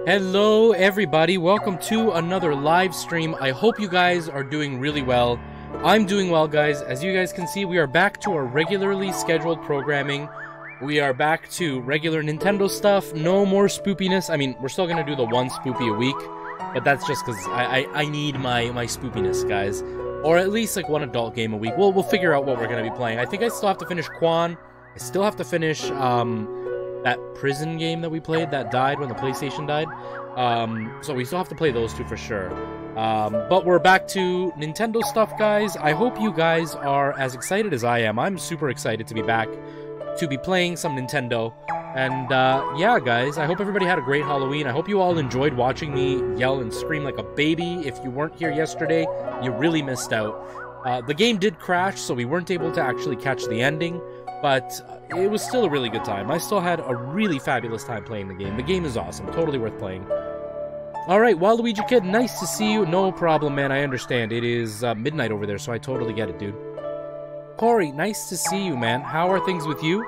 Hello everybody, welcome to another live stream. I hope you guys are doing really well. I'm doing well, guys. As you guys can see, we are back to our regularly scheduled programming. We are back to regular Nintendo stuff, no more spoopiness. I mean, we're still gonna do the one spoopy a week, but that's just because I need my spoopiness, guys. Or at least like one adult game a week. We'll figure out what we're gonna be playing. I think I still have to finish Quan. I still have to finish that prison game that we played that died when the PlayStation died. So we still have to play those two for sure. But we're back to Nintendo stuff, guys. I hope you guys are as excited as I am. I'm super excited to be back, to be playing some Nintendo. And yeah, guys, I hope everybody had a great Halloween. I hope you all enjoyed watching me yell and scream like a baby. If you weren't here yesterday, you really missed out. The game did crash, so we weren't able to actually catch the ending. But it was still a really good time. I still had a really fabulous time playing the game. The game is awesome. Totally worth playing. Alright, Waluigi Kid, nice to see you. No problem, man. I understand. It is midnight over there, so I totally get it, dude. Corey, nice to see you, man. How are things with you?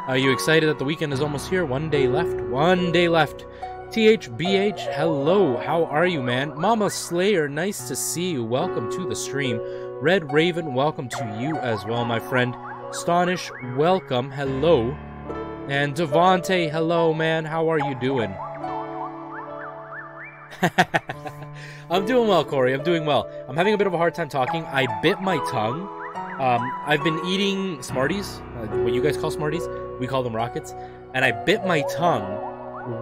Are you excited that the weekend is almost here? One day left. One day left. THBH, hello. How are you, man? Mama Slayer, nice to see you. Welcome to the stream. Red Raven, welcome to you as well, my friend. Astonish, welcome, hello. And Devonte, hello, man. How are you doing? I'm doing well, Corey. I'm doing well. I'm having a bit of a hard time talking. I bit my tongue. I've been eating Smarties, what you guys call Smarties. We call them Rockets. And I bit my tongue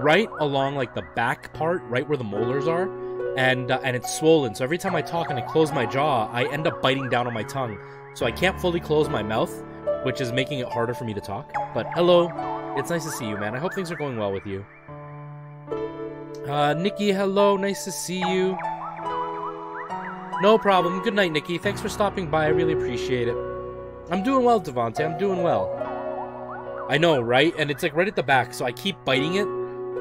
right along like the back part, right where the molars are. And it's swollen. So every time I talk and I close my jaw, I end up biting down on my tongue. So I can't fully close my mouth, which is making it harder for me to talk. But hello, it's nice to see you, man. I hope things are going well with you. Nikki, hello, nice to see you. No problem. Good night, Nikki. Thanks for stopping by. I really appreciate it. I'm doing well, Devonte. I'm doing well. I know, right? And it's like right at the back, so I keep biting it.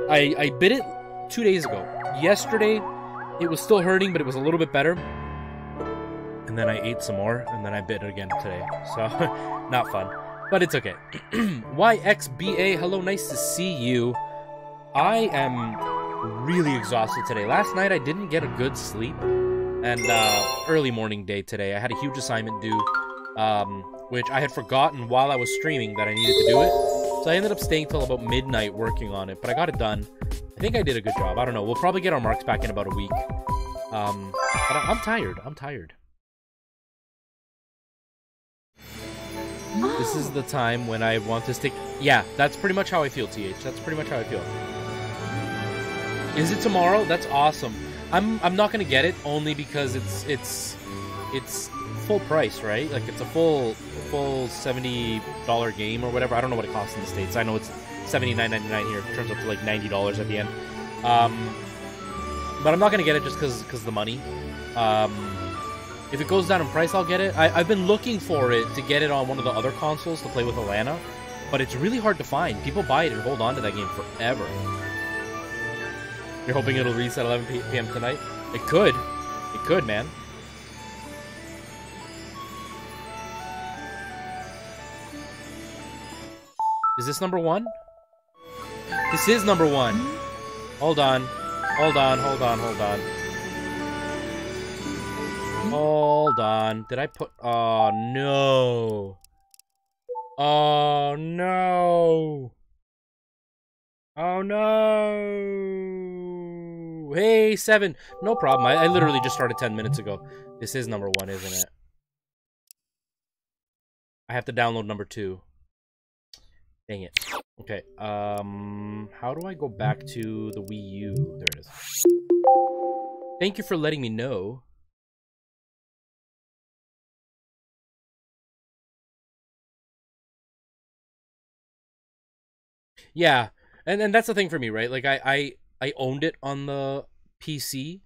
I bit it 2 days ago. Yesterday, it was still hurting, but it was a little bit better. And then I ate some more, and then I bit it again today. So, not fun. But it's okay. YXBA, hello, nice to see you. I am really exhausted today. Last night, I didn't get a good sleep. And, early morning day today. I had a huge assignment due, which I had forgotten while I was streaming that I needed to do it. So I ended up staying till about midnight working on it. But I got it done. I think I did a good job. I don't know. We'll probably get our marks back in about a week. But I'm tired. I'm tired. This is the time when I want to stick... Yeah, that's pretty much how I feel, TH. That's pretty much how I feel. Is it tomorrow? That's awesome. I'm not gonna get it only because it's full price, right? Like it's a full $70 game or whatever. I don't know what it costs in the States. I know it's $79.99 here. It turns out to like $90 at the end. But I'm not gonna get it just because of the money. If it goes down in price, I'll get it. I've been looking for it to get it on one of the other consoles to play with Alana, but it's really hard to find. People buy it and hold on to that game forever. You're hoping it'll reset 11 p.m. tonight? It could. It could, man. Is this number one? This is number one. Hold on. Hold on, hold on, hold on. Hold on. Did I put... Oh, no. Oh, no. Oh, no. Hey, 7. No problem. I literally just started 10 minutes ago. This is number 1, isn't it? I have to download number 2. Dang it. Okay. How do I go back to the Wii U? There it is. Thank you for letting me know. Yeah, and that's the thing for me, right? Like I owned it on the PC,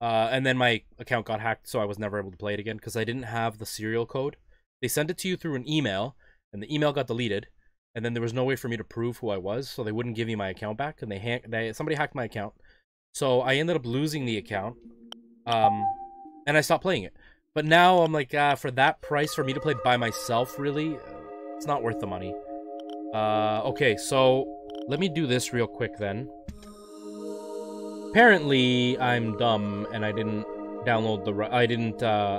and then my account got hacked, so I was never able to play it again because I didn't have the serial code. They sent it to you through an email, and the email got deleted, and then there was no way for me to prove who I was, so they wouldn't give me my account back, and somebody hacked my account, so I ended up losing the account, and I stopped playing it. But now I'm like, for that price for me to play by myself, really, it's not worth the money. Okay, so let me do this real quick then. Apparently, I'm dumb and I didn't download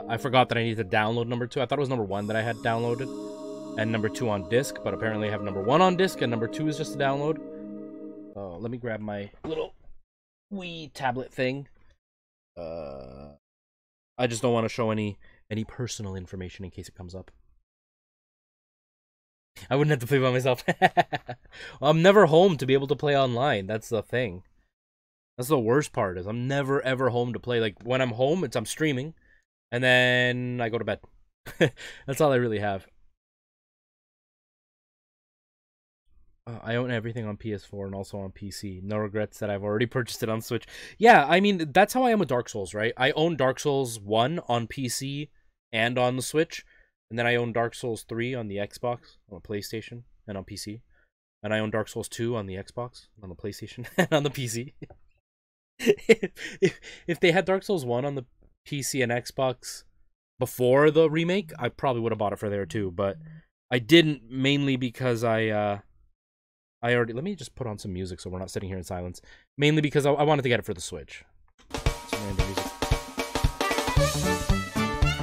I forgot that I needed to download number 2. I thought it was number 1 that I had downloaded and number 2 on disc, but apparently I have number 1 on disc and number 2 is just a download. Let me grab my little wee tablet thing. I just don't want to show any personal information in case it comes up. I wouldn't have to play by myself. Well, I'm never home to be able to play online. That's the thing. That's the worst part, is I'm never ever home to play. Like, when I'm home, I'm streaming, and then I go to bed. That's all I really have. I own everything on PS4 and also on PC. No regrets that I've already purchased it on Switch. Yeah, I mean, that's how I am with Dark Souls, right? I own Dark Souls 1 on PC and on the Switch. And then I own Dark Souls 3 on the Xbox, on the PlayStation, and on PC. And I own Dark Souls 2 on the Xbox, on the PlayStation, and on the PC. if they had Dark Souls 1 on the PC and Xbox before the remake, I probably would have bought it for there too. But I didn't, mainly because I already... Let me just put on some music so we're not sitting here in silence. Mainly because I wanted to get it for the Switch. Some random music.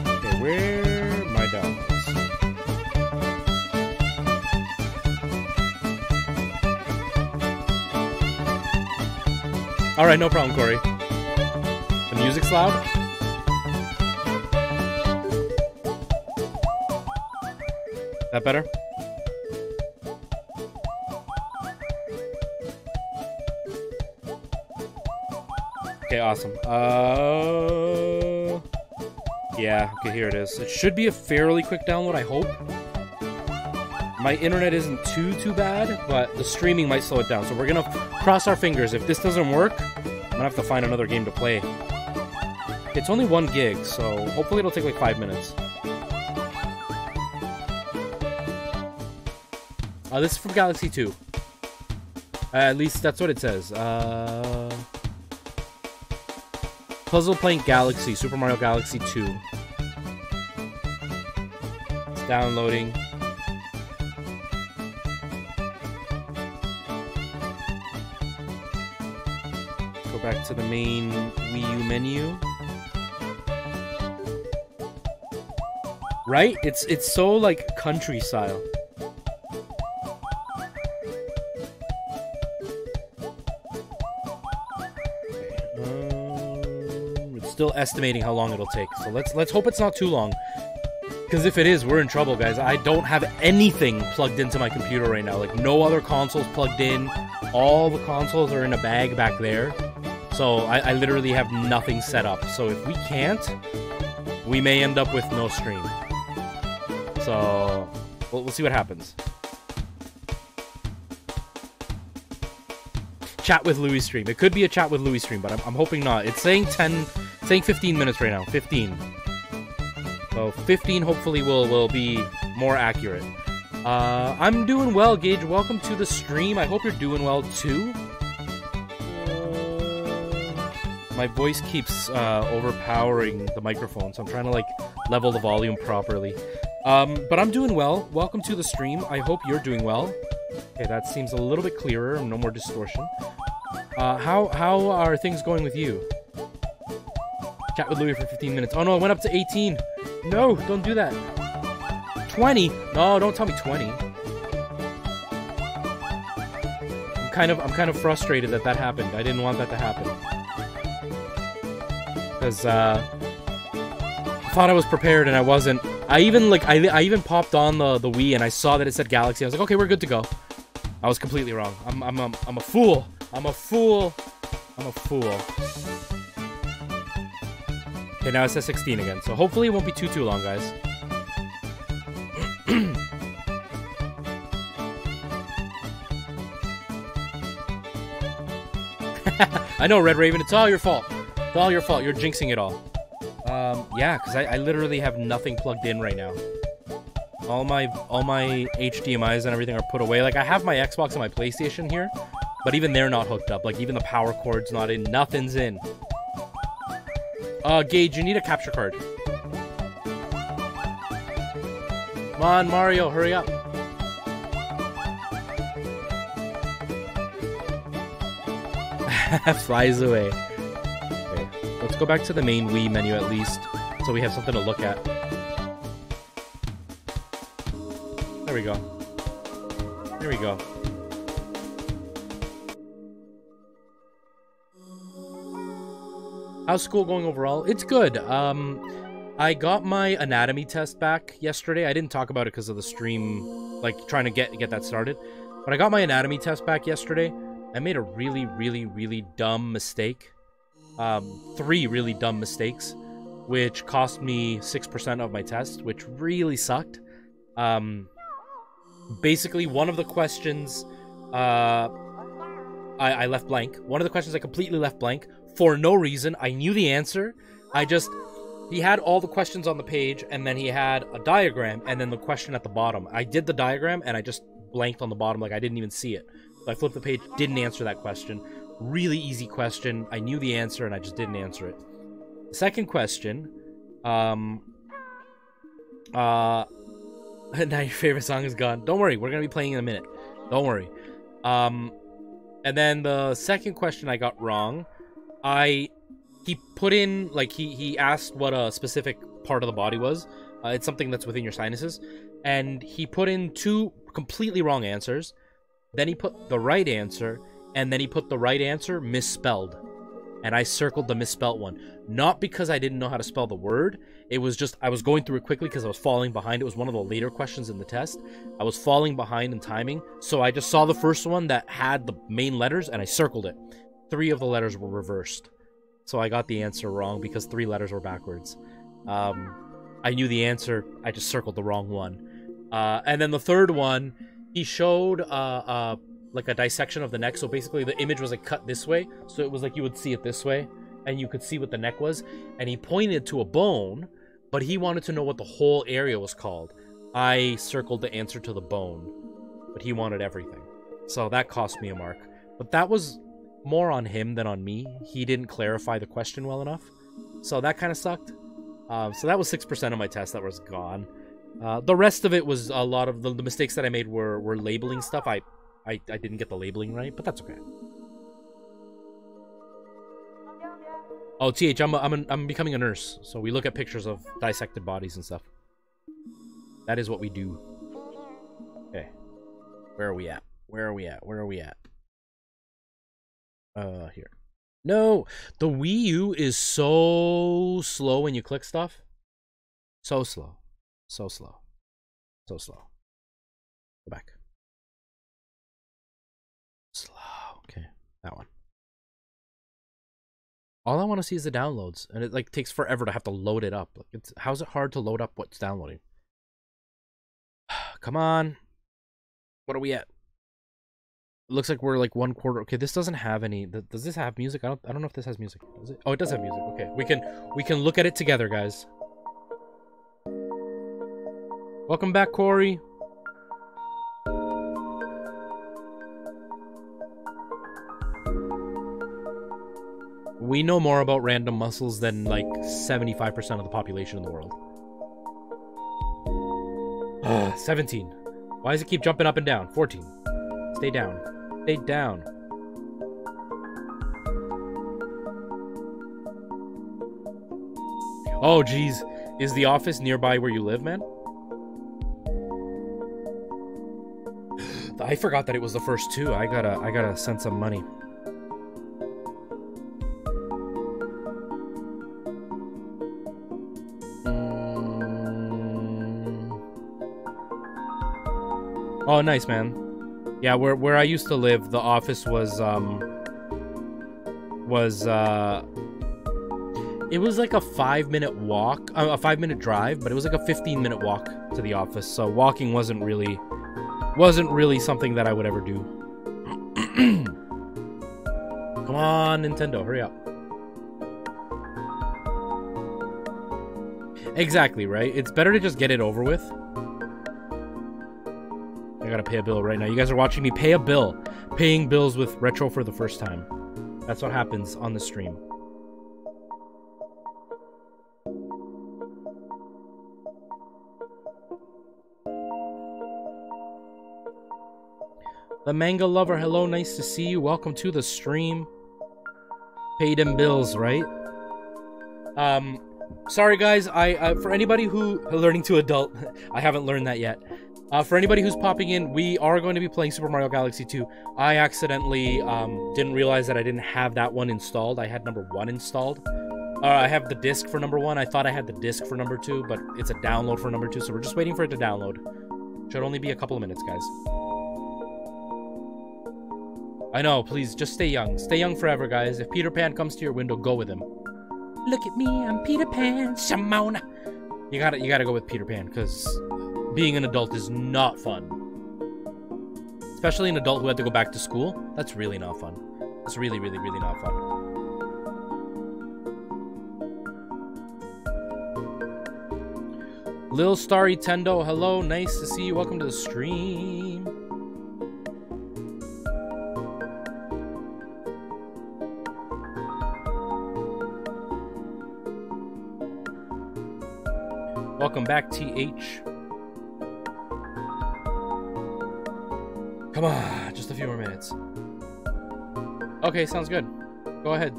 Okay, where... downloads. Alright, no problem, Corey. The music's loud? That better? Okay, awesome. Yeah, okay, here it is. It should be a fairly quick download, I hope. My internet isn't too bad, but the streaming might slow it down. So we're gonna cross our fingers. If this doesn't work, I'm gonna have to find another game to play. It's only 1 gig, so hopefully it'll take like 5 minutes. This is from Galaxy 2. At least that's what it says. Puzzle Playing Galaxy, Super Mario Galaxy 2. It's downloading. Go back to the main Wii U menu. Right? It's so like country style. Still estimating how long it'll take, so let's hope it's not too long, because if it is, we're in trouble, guys. I don't have anything plugged into my computer right now, like no other consoles plugged in. All the consoles are in a bag back there, so I literally have nothing set up. So if we can't, we may end up with no stream. So we'll see what happens. Chat with Louis stream. It could be a chat with Louis stream, but I'm hoping not. It's saying 15 minutes right now. 15. So 15 hopefully will be more accurate. I'm doing well, Gage. Welcome to the stream. I hope you're doing well too. My voice keeps overpowering the microphone, so I'm trying to like level the volume properly. But I'm doing well. Welcome to the stream. I hope you're doing well. Okay, that seems a little bit clearer. No more distortion. How are things going with you? Chat with Louis for 15 minutes. Oh no, it went up to 18. No, don't do that. 20? No, don't tell me 20. I'm kind of frustrated that happened. I didn't want that to happen. Because I thought I was prepared and I wasn't. I even popped on the Wii and I saw that it said Galaxy. I was like, okay, we're good to go. I was completely wrong. I'm a fool. I'm a fool. I'm a fool. Okay, now it says 16 again. So hopefully it won't be too long, guys. I know, Red Raven. It's all your fault. It's all your fault. You're jinxing it all. Yeah, because I literally have nothing plugged in right now. All my HDMIs and everything are put away. Like, I have my Xbox and my PlayStation here, but even they're not hooked up. Like, even the power cord's not in. Nothing's in. Gage, you need a capture card. Come on, Mario, hurry up. Flies away. Okay, let's go back to the main Wii menu at least, so we have something to look at. There we go. There we go. How's school going overall? It's good. I got my anatomy test back yesterday. I didn't talk about it because of the stream, like trying to get that started. But I got my anatomy test back yesterday. I made a really dumb mistake. 3 really dumb mistakes, which cost me 6% of my test, which really sucked. Basically, one of the questions I left blank. One of the questions I completely left blank for no reason. I knew the answer. He had all the questions on the page, and then he had a diagram, and then the question at the bottom. I did the diagram, and I just blanked on the bottom, like I didn't even see it. So I flipped the page, didn't answer that question. Really easy question. I knew the answer, and I just didn't answer it. The second question, now your favorite song is gone. Don't worry, we're gonna be playing in a minute. Don't worry. And then the second question I got wrong. He put in, like, he asked what a specific part of the body was. It's something that's within your sinuses. And he put in 2 completely wrong answers. Then he put the right answer, and then he put the right answer misspelled. And I circled the misspelled one. Not because I didn't know how to spell the word. It was just, I was going through it quickly because I was falling behind. It was one of the later questions in the test. I was falling behind in timing. So I just saw the first one that had the main letters, and I circled it. 3 of the letters were reversed. So I got the answer wrong because 3 letters were backwards. I knew the answer. I just circled the wrong one. And then the third one, he showed like a dissection of the neck. So basically the image was like cut this way. So it was like you would see it this way. And you could see what the neck was. And he pointed to a bone, but he wanted to know what the whole area was called. I circled the answer to the bone, but he wanted everything. So that cost me a mark. But that was more on him than on me. He didn't clarify the question well enough. So that kind of sucked. So that was 6% of my test that was gone. The rest of it was a lot of the mistakes that I made were labeling stuff. I didn't get the labeling right, but that's okay. Oh, TH, I'm becoming a nurse. So we look at pictures of dissected bodies and stuff. That is what we do. Okay. Where are we at? Where are we at? Where are we at? Here. No! The Wii U is so slow when you click stuff. So slow. So slow. So slow. Go back. Slow. Okay. That one. All I want to see is the downloads. And it like takes forever to have to load it up. Like, how's it hard to load up what's downloading? Come on. What are we at? It looks like we're like 1/4. Okay, this doesn't have any. Does this have music? I don't know if this has music. Does it? Oh, it does have music. Okay, we can look at it together, guys. Welcome back, Corey. We know more about random muscles than like 75% of the population in the world. 17. Why does it keep jumping up and down? 14. Stay down. Stay down. Oh, geez. Is the office nearby where you live, man? I forgot that it was the first 2. I gotta send some money. Oh, nice, man. Yeah, where I used to live, the office was it was like a 5-minute walk, a 5-minute drive, but it was like a 15-minute walk to the office. So walking wasn't really something that I would ever do. Come on, Nintendo, hurry up. Exactly, right? It's better to just get it over with. I gotta pay a bill right now. You guys are watching me pay a bill. Paying bills with Retro for the first time. That's what happens on the stream. The Manga Lover, hello, nice to see you. Welcome to the stream. Pay them bills, right? Sorry guys, for anybody who learning to adult, I haven't learned that yet. For anybody who's popping in, we are going to be playing Super Mario Galaxy 2. I accidentally didn't realize that I didn't have that one installed. I had number 1 installed. I have the disc for number 1. I thought I had the disc for number 2, but it's a download for number 2, so we're just waiting for it to download. Should only be a couple of minutes, guys. I know, please, just stay young. Stay young forever, guys. If Peter Pan comes to your window, go with him. Look at me, I'm Peter Pan, Shamona. You gotta go with Peter Pan, because being an adult is not fun. Especially an adult who had to go back to school. That's really not fun. It's really, really, really not fun. Lil Starry Tendo, hello, nice to see you. Welcome to the stream. Welcome back, TH. Come on, just a few more minutes. Okay, sounds good. Go ahead.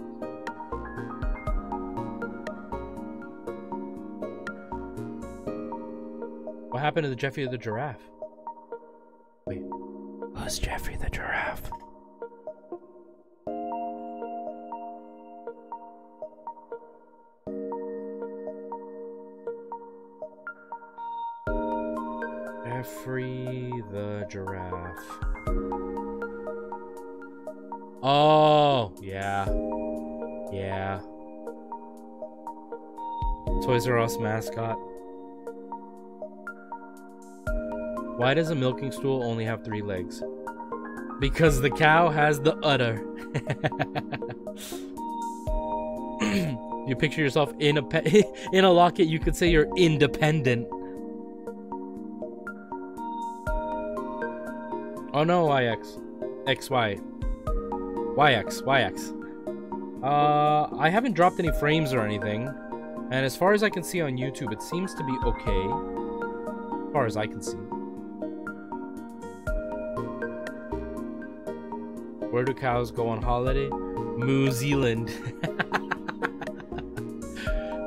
What happened to the Jeffrey the Giraffe? Wait, who's Jeffrey the Giraffe? Jeffrey the Giraffe. Oh, yeah. Yeah. Toys R Us mascot. Why does a milking stool only have 3 legs? Because the cow has the udder. You picture yourself in a locket, you could say you're independent. Oh no, YX. XY. YX. YX. I haven't dropped any frames or anything. And as far as I can see on YouTube, it seems to be okay. As far as I can see. Where do cows go on holiday? New Zealand.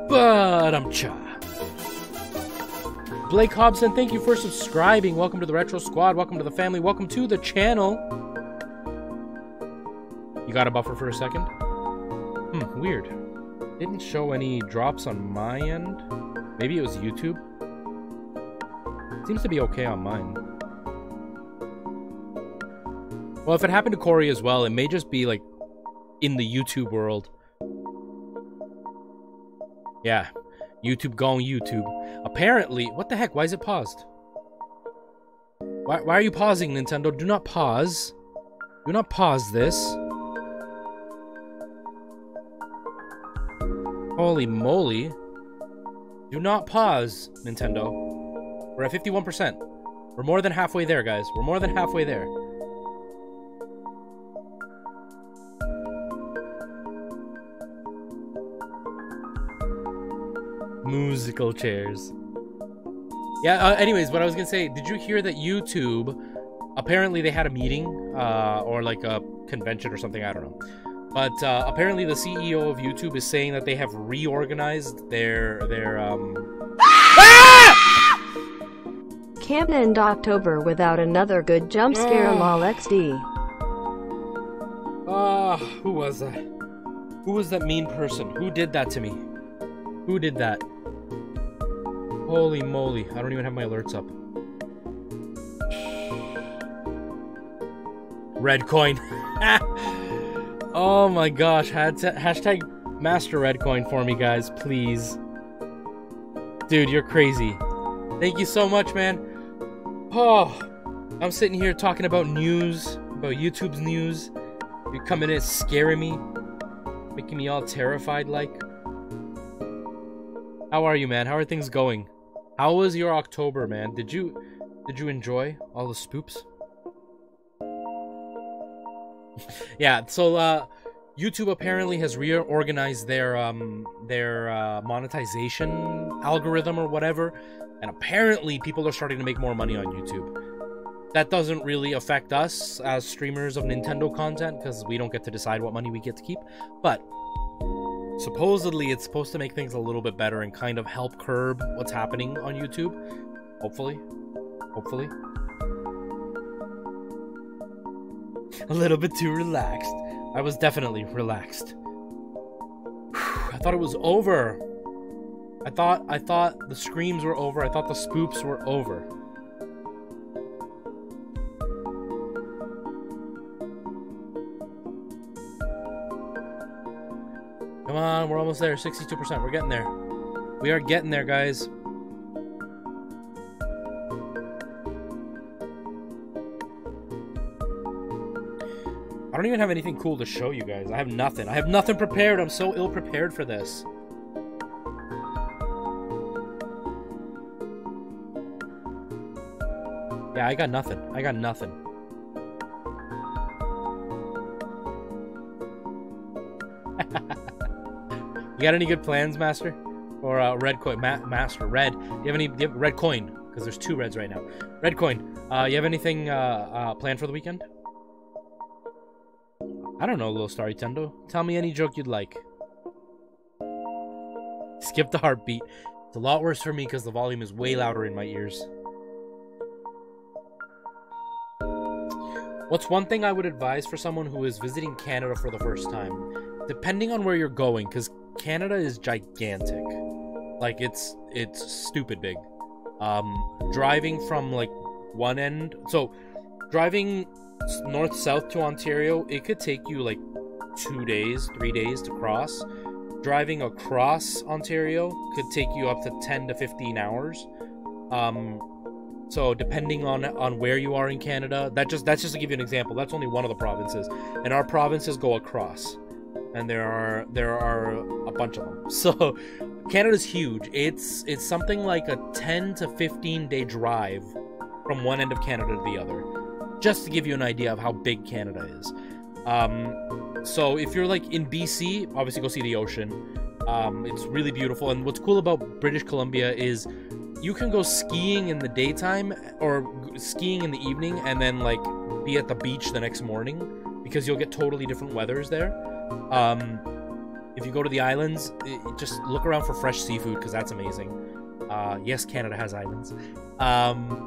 But I'm cha. Blake Hobson, thank you for subscribing. Welcome to the Retro Squad. Welcome to the family. Welcome to the channel. You got a buffer for a second? Weird. Didn't show any drops on my end. Maybe it was YouTube. Seems to be okay on mine. Well, if it happened to Corey as well, it may just be like in the YouTube world. Yeah. YouTube gone YouTube. Apparently, what the heck? Why is it paused? Why are you pausing, Nintendo? Do not pause. Do not pause this. Holy moly. Do not pause, Nintendo. We're at 51%. We're more than halfway there, guys. We're more than halfway there. Musical chairs. Yeah, anyways, what I was gonna say, did you hear that YouTube, apparently they had a meeting, or like a convention or something, I don't know. But apparently the CEO of YouTube is saying that they have reorganized their Can't end October without another good jump scare, lol XD. Who was that? Who was that mean person? Who did that to me? Who did that? Holy moly, I don't even have my alerts up. Red coin. Oh my gosh, hashtag master red coin for me, guys, please. Dude, you're crazy. Thank you so much, man. Oh, I'm sitting here talking about news, about YouTube's news. You're coming in scaring me, making me all terrified like. How are you, man? How are things going? How was your October, man? Did you enjoy all the spoops? Yeah, so YouTube apparently has reorganized their monetization algorithm or whatever, and apparently people are starting to make more money on YouTube. that doesn't really affect us as streamers of Nintendo content because we don't get to decide what money we get to keep. But supposedly it's supposed to make things a little bit better and kind of help curb what's happening on YouTube. Hopefully. Hopefully. A little bit too relaxed. I was definitely relaxed. I thought it was over. I thought the screams were over. I thought the spoops were over. Come on, we're almost there. 62%. We're getting there. We are getting there, guys. I don't even have anything cool to show you guys. I have nothing. I have nothing prepared. I'm so ill-prepared for this. Yeah, I got nothing. I got nothing. You got any good plans, Master? Or Red Coin? Master, Red. Do you have Red Coin? Because there's 2 Reds right now. Red Coin. You have anything planned for the weekend? I don't know, little Starry Tendo. Tell me any joke you'd like. Skip the heartbeat. It's a lot worse for me because the volume is way louder in my ears. What's one thing I would advise for someone who is visiting Canada for the first time? Depending on where you're going, because Canada is gigantic. Like, it's stupid big. Driving from, like, one end... So, driving north-south to Ontario, it could take you, like, 2 days, 3 days to cross. Driving across Ontario could take you up to 10 to 15 hours. So depending on where you are in Canada, that's just to give you an example. That's only one of the provinces, and our provinces go across, and there are a bunch of them. So Canada's huge. It's something like a 10 to 15 day drive from one end of Canada to the other, just to give you an idea of how big Canada is. So if you're like in BC, obviously go see the ocean. It's really beautiful, and what's cool about British Columbia is you can go skiing in the daytime or skiing in the evening and then like be at the beach the next morning because you'll get totally different weathers there. If you go to the islands, just look around for fresh seafood because that's amazing. Yes, Canada has islands.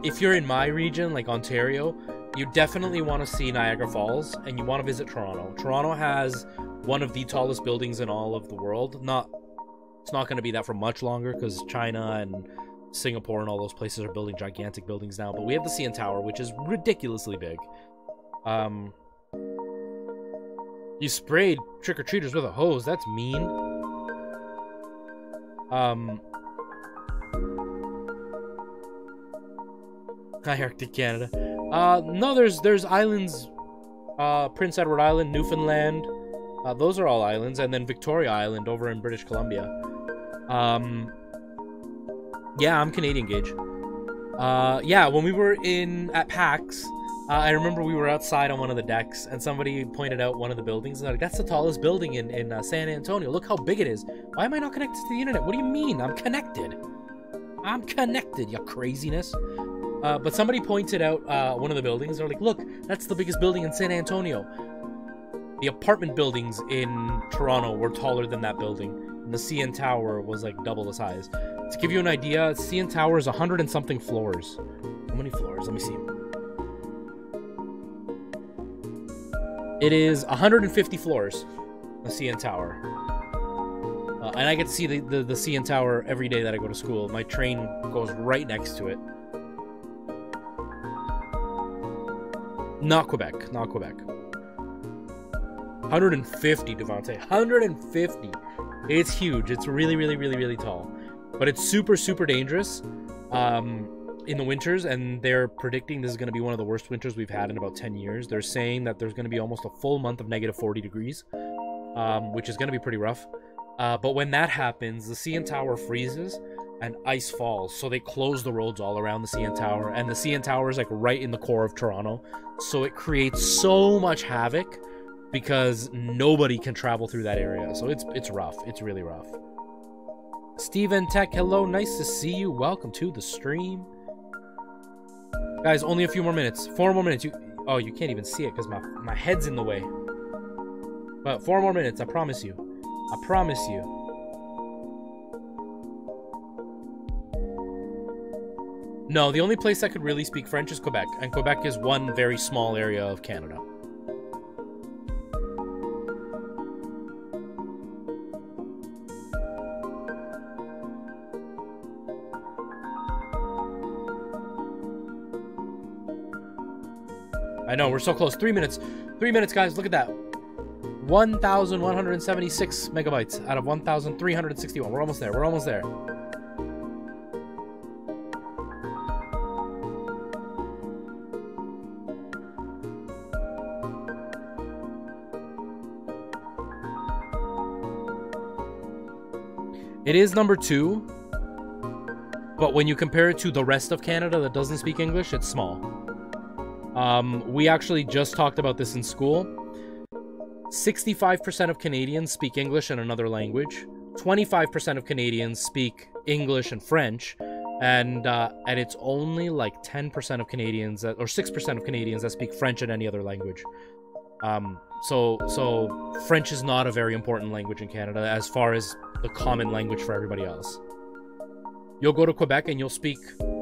If you're in my region, like Ontario, you definitely want to see Niagara Falls and you want to visit Toronto. Toronto has one of the tallest buildings in all of the world. It's not going to be that for much longer because China and Singapore and all those places are building gigantic buildings now, but we have the CN Tower, which is ridiculously big. You sprayed trick-or-treaters with a hose. That's mean. Hi, Arctic Canada. No, there's islands. Prince Edward Island, Newfoundland. Those are all islands, and then Victoria Island over in British Columbia. Yeah, I'm Canadian, Gage. Yeah, when we were at PAX, I remember we were outside on one of the decks, and somebody pointed out one of the buildings, and they're like, that's the tallest building in San Antonio. Look how big it is. Why am I not connected to the internet? What do you mean? I'm connected. I'm connected, you craziness. But somebody pointed out one of the buildings. They're like, look, that's the biggest building in San Antonio. The apartment buildings in Toronto were taller than that building, and the CN Tower was like double the size. To give you an idea, CN Tower is 100 and something floors. How many floors? Let me see. It is 150 floors, the CN Tower. And I get to see the CN Tower every day that I go to school. My train goes right next to it. Not Quebec. Not Quebec. 150, Devontae. 150. It's huge. It's really, really, really, really tall. But it's super, super dangerous in the winters, and they're predicting this is going to be one of the worst winters we've had in about 10 years. They're saying that there's going to be almost a full month of negative 40 degrees, which is going to be pretty rough. But when that happens, the CN Tower freezes and ice falls. So they close the roads all around the CN Tower, and the CN Tower is like right in the core of Toronto. So it creates so much havoc because nobody can travel through that area. So it's rough. It's really rough. Steven Tech, hello. Nice to see you. Welcome to the stream. Guys, only a few more minutes. 4 more minutes. Oh, you can't even see it because my head's in the way. But 4 more minutes, I promise you. I promise you. No, the only place that could really speak French is Quebec, and Quebec is one very small area of Canada. I know, we're so close. 3 minutes. 3 minutes, guys. Look at that. 1,176 megabytes out of 1,361. We're almost there. We're almost there. It is number 2, but when you compare it to the rest of Canada that doesn't speak English, it's small. We actually just talked about this in school. 65% of Canadians speak English and another language. 25% of Canadians speak English and French, and it's only like 10% of Canadians or 6% of Canadians that speak French and any other language. So French is not a very important language in Canada as far as the common language for everybody else. You'll go to Quebec and you'll speak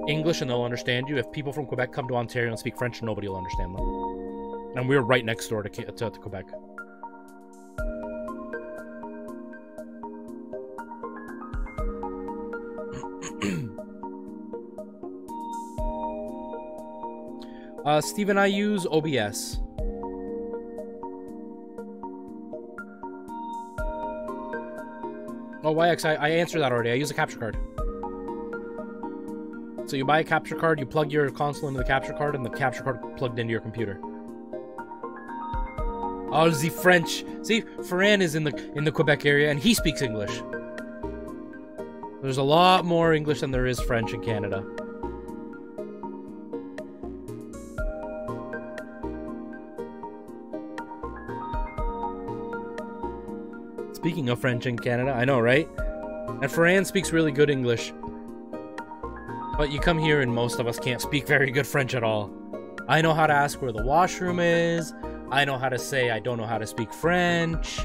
English and they'll understand you. If people from Quebec come to Ontario and speak French, nobody will understand them. And we're right next door to Quebec. Steve and I use OBS. Oh, YX, I answered that already. I use a capture card. So you buy a capture card, you plug your console into the capture card, and the capture card plugged into your computer. Oh, the French. See, Ferran is in the Quebec area, and he speaks English. There's a lot more English than there is French in Canada. Speaking of French in Canada, I know, right? And Ferran speaks really good English. But you come here and most of us can't speak very good French at all. I know how to ask where the washroom is. I know how to say I don't know how to speak French.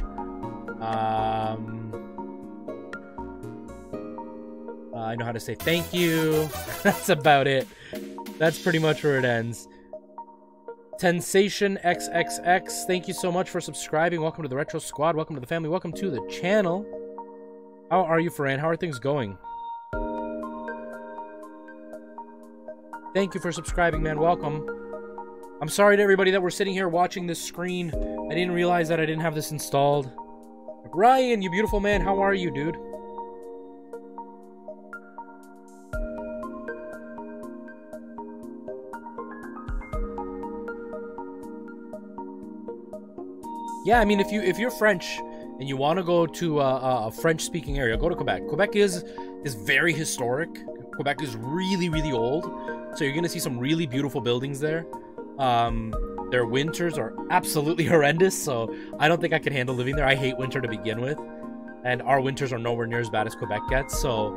I know how to say thank you. That's about it. That's pretty much where it ends. Tensation XXX, thank you so much for subscribing. Welcome to the Retro Squad. Welcome to the family. Welcome to the channel. How are you, Ferran? How are things going? Thank you for subscribing, man. Welcome. I'm sorry to everybody that we're sitting here watching this screen. I didn't realize that I didn't have this installed. Ryan, you beautiful man. How are you, dude? Yeah, I mean, if you're French and you want to go to a French-speaking area, go to Quebec. Quebec is very historic. Quebec is really, really old, so you're gonna see some really beautiful buildings there. Their winters are absolutely horrendous, so I don't think I can handle living there. I hate winter to begin with, and our winters are nowhere near as bad as Quebec gets. So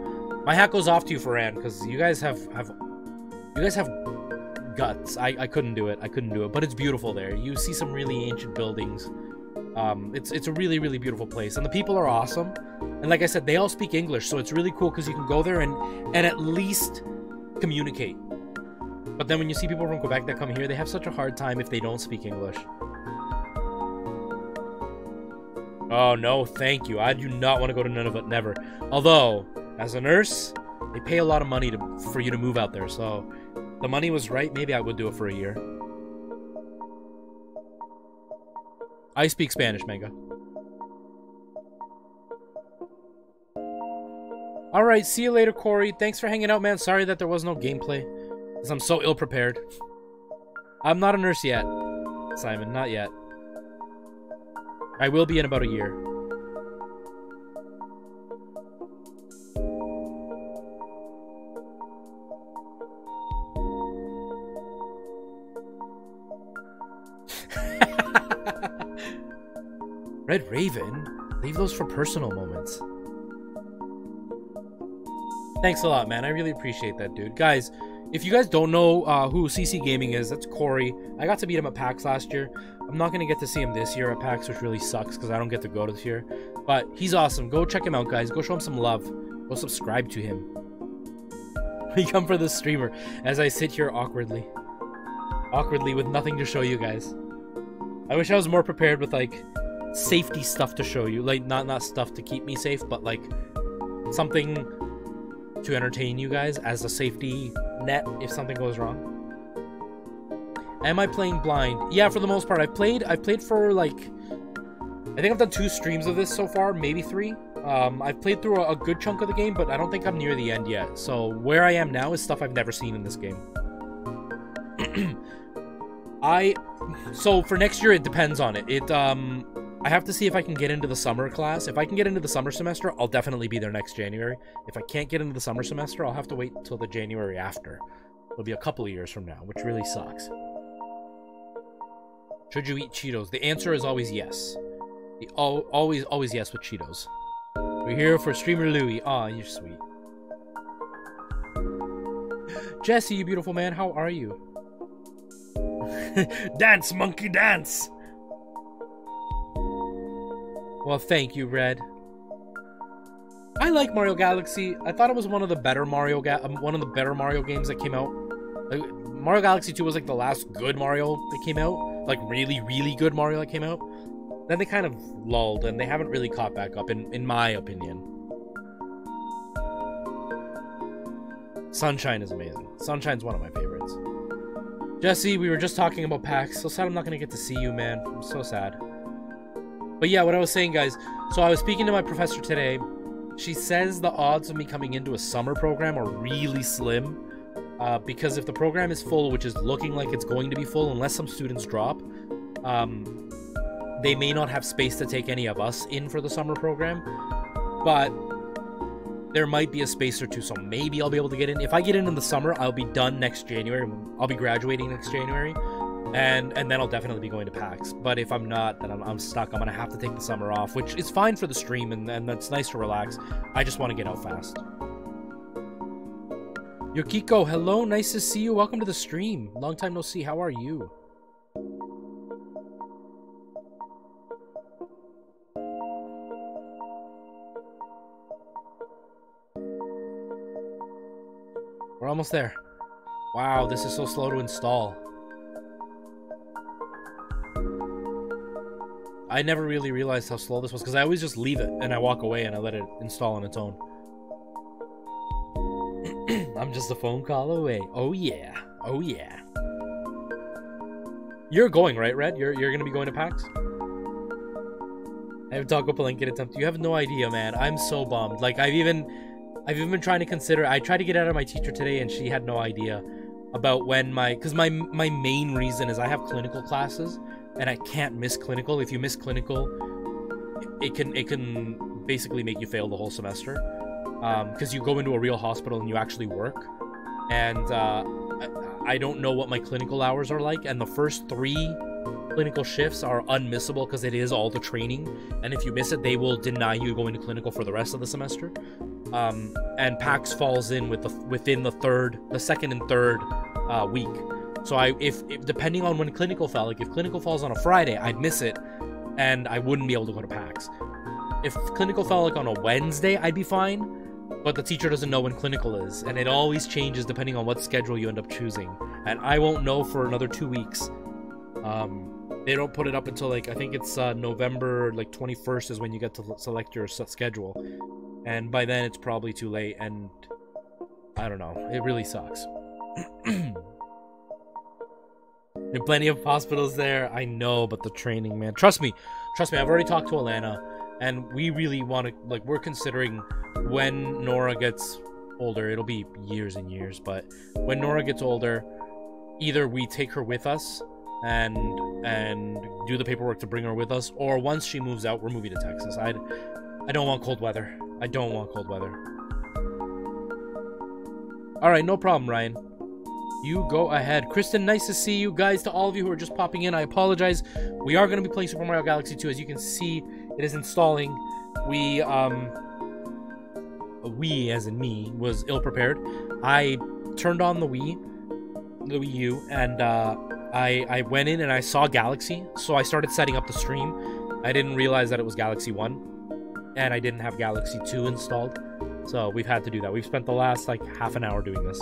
my hat goes off to you, Ferran, because you guys have guts. I couldn't do it. I couldn't do it, but it's beautiful there. You see some really ancient buildings. It's a really, really beautiful place, and the people are awesome. And like I said, they all speak English, so it's really cool because you can go there and at least communicate. But then when you see people from Quebec that come here, they have such a hard time if they don't speak English. Oh no, thank you. I do not want to go to Nunavut, never. Although, as a nurse, they pay a lot of money for you to move out there, so if the money was right, maybe I would do it for a year. I speak Spanish, Manga. Alright, see you later, Corey. Thanks for hanging out, man. Sorry that there was no gameplay, because I'm so ill-prepared. I'm not a nurse yet, Simon. Not yet. I will be in about a year. Red Raven? Leave those for personal moments. Thanks a lot, man. I really appreciate that, dude. Guys, If you guys don't know who CC Gaming is, that's Corey. I got to meet him at PAX last year. I'm not going to get to see him this year at PAX, which really sucks because I don't get to go this year. But he's awesome. Go check him out, guys. Go show him some love. Go subscribe to him. We come for the streamer as I sit here awkwardly. Awkwardly with nothing to show you guys. I wish I was more prepared with, like, safety stuff to show you. Like, not stuff to keep me safe, but, like, something to entertain you guys as a safety net if something goes wrong. Am I playing blind? Yeah, for the most part. I've played for, like, I think I've done 2 streams of this so far, maybe 3. I've played through a good chunk of the game, but I don't think I'm near the end yet. So where I am now is stuff I've never seen in this game. So for next year, it depends on it. I have to see if I can get into the summer class. If I can get into the summer semester, I'll definitely be there next January. If I can't get into the summer semester, I'll have to wait until the January after. It'll be a couple of years from now, which really sucks. Should you eat Cheetos? The answer is always yes. Always yes with Cheetos. We're here for streamer Louie. Aw, you're sweet. Jesse, you beautiful man, how are you? Dance, monkey, dance! Well, thank you, Red. I like Mario Galaxy. I thought it was one of the better Mario games that came out. Like, Mario Galaxy 2 was like the last good Mario that came out. Like really, really good Mario that came out. Then they kind of lulled and they haven't really caught back up in my opinion. Sunshine is amazing. Sunshine's one of my favorites. Jesse, we were just talking about PAX. So sad I'm not going to get to see you, man. I'm so sad. But yeah, what I was saying, guys. So I was speaking to my professor today. She says the odds of me coming into a summer program are really slim. Because if the program is full, which is looking like it's going to be full, unless some students drop, they may not have space to take any of us in for the summer program. But there might be a space or two, so maybe I'll be able to get in. If I get in the summer, I'll be done next January. I'll be graduating next January, and then I'll definitely be going to PAX. But if I'm not, then I'm stuck. I'm gonna have to take the summer off, which is fine for the stream, and that's nice to relax. I just want to get out fast. Yukiko, hello, nice to see you. Welcome to the stream. Long time no see. How are you? We're almost there. Wow, this is so slow to install. I never really realized how slow this was because I always just leave it and I walk away and I let it install on its own. I'm just a phone call away. Oh yeah. Oh yeah. You're going, right, Red? You're gonna be going to PAX? I have Taco Palenque attempt. You have no idea, man. I'm so bummed. Like I've even been trying to consider. I tried to get out of my teacher today and she had no idea about when because my main reason is I have clinical classes and I can't miss clinical. If you miss clinical, it can basically make you fail the whole semester. Because you go into a real hospital and you actually work, and I don't know what my clinical hours are like, and the first 3 clinical shifts are unmissable because it is all the training, and if you miss it, they will deny you going to clinical for the rest of the semester. And PAX falls in within the second and third week. So if depending on when clinical fell, like if clinical falls on a Friday, I'd miss it, and I wouldn't be able to go to PAX. If clinical fell like on a Wednesday, I'd be fine. But the teacher doesn't know when clinical is, and it always changes depending on what schedule you end up choosing. And I won't know for another 2 weeks. They don't put it up until, like, I think it's November, like, 21st is when you get to select your schedule. And by then, it's probably too late, and I don't know. It really sucks. There are plenty of hospitals there. I know, but the training, man. Trust me, I've already talked to Alana, and we really want to, like, we're considering when Nora gets older. It'll be years and years, but when Nora gets older, either we take her with us and do the paperwork to bring her with us, or once she moves out, we're moving to Texas. I don't want cold weather. I don't want cold weather. Alright, no problem, Ryan. You go ahead. Kristen, nice to see you guys. To all of you who are just popping in, I apologize. We are going to be playing Super Mario Galaxy 2. As you can see, it is installing. We, as in me, was ill-prepared. I turned on the Wii U, and I went in and I saw Galaxy, so I started setting up the stream. I didn't realize that it was Galaxy 1, and I didn't have Galaxy 2 installed, so we've had to do that. We've spent the last, like, half an hour doing this.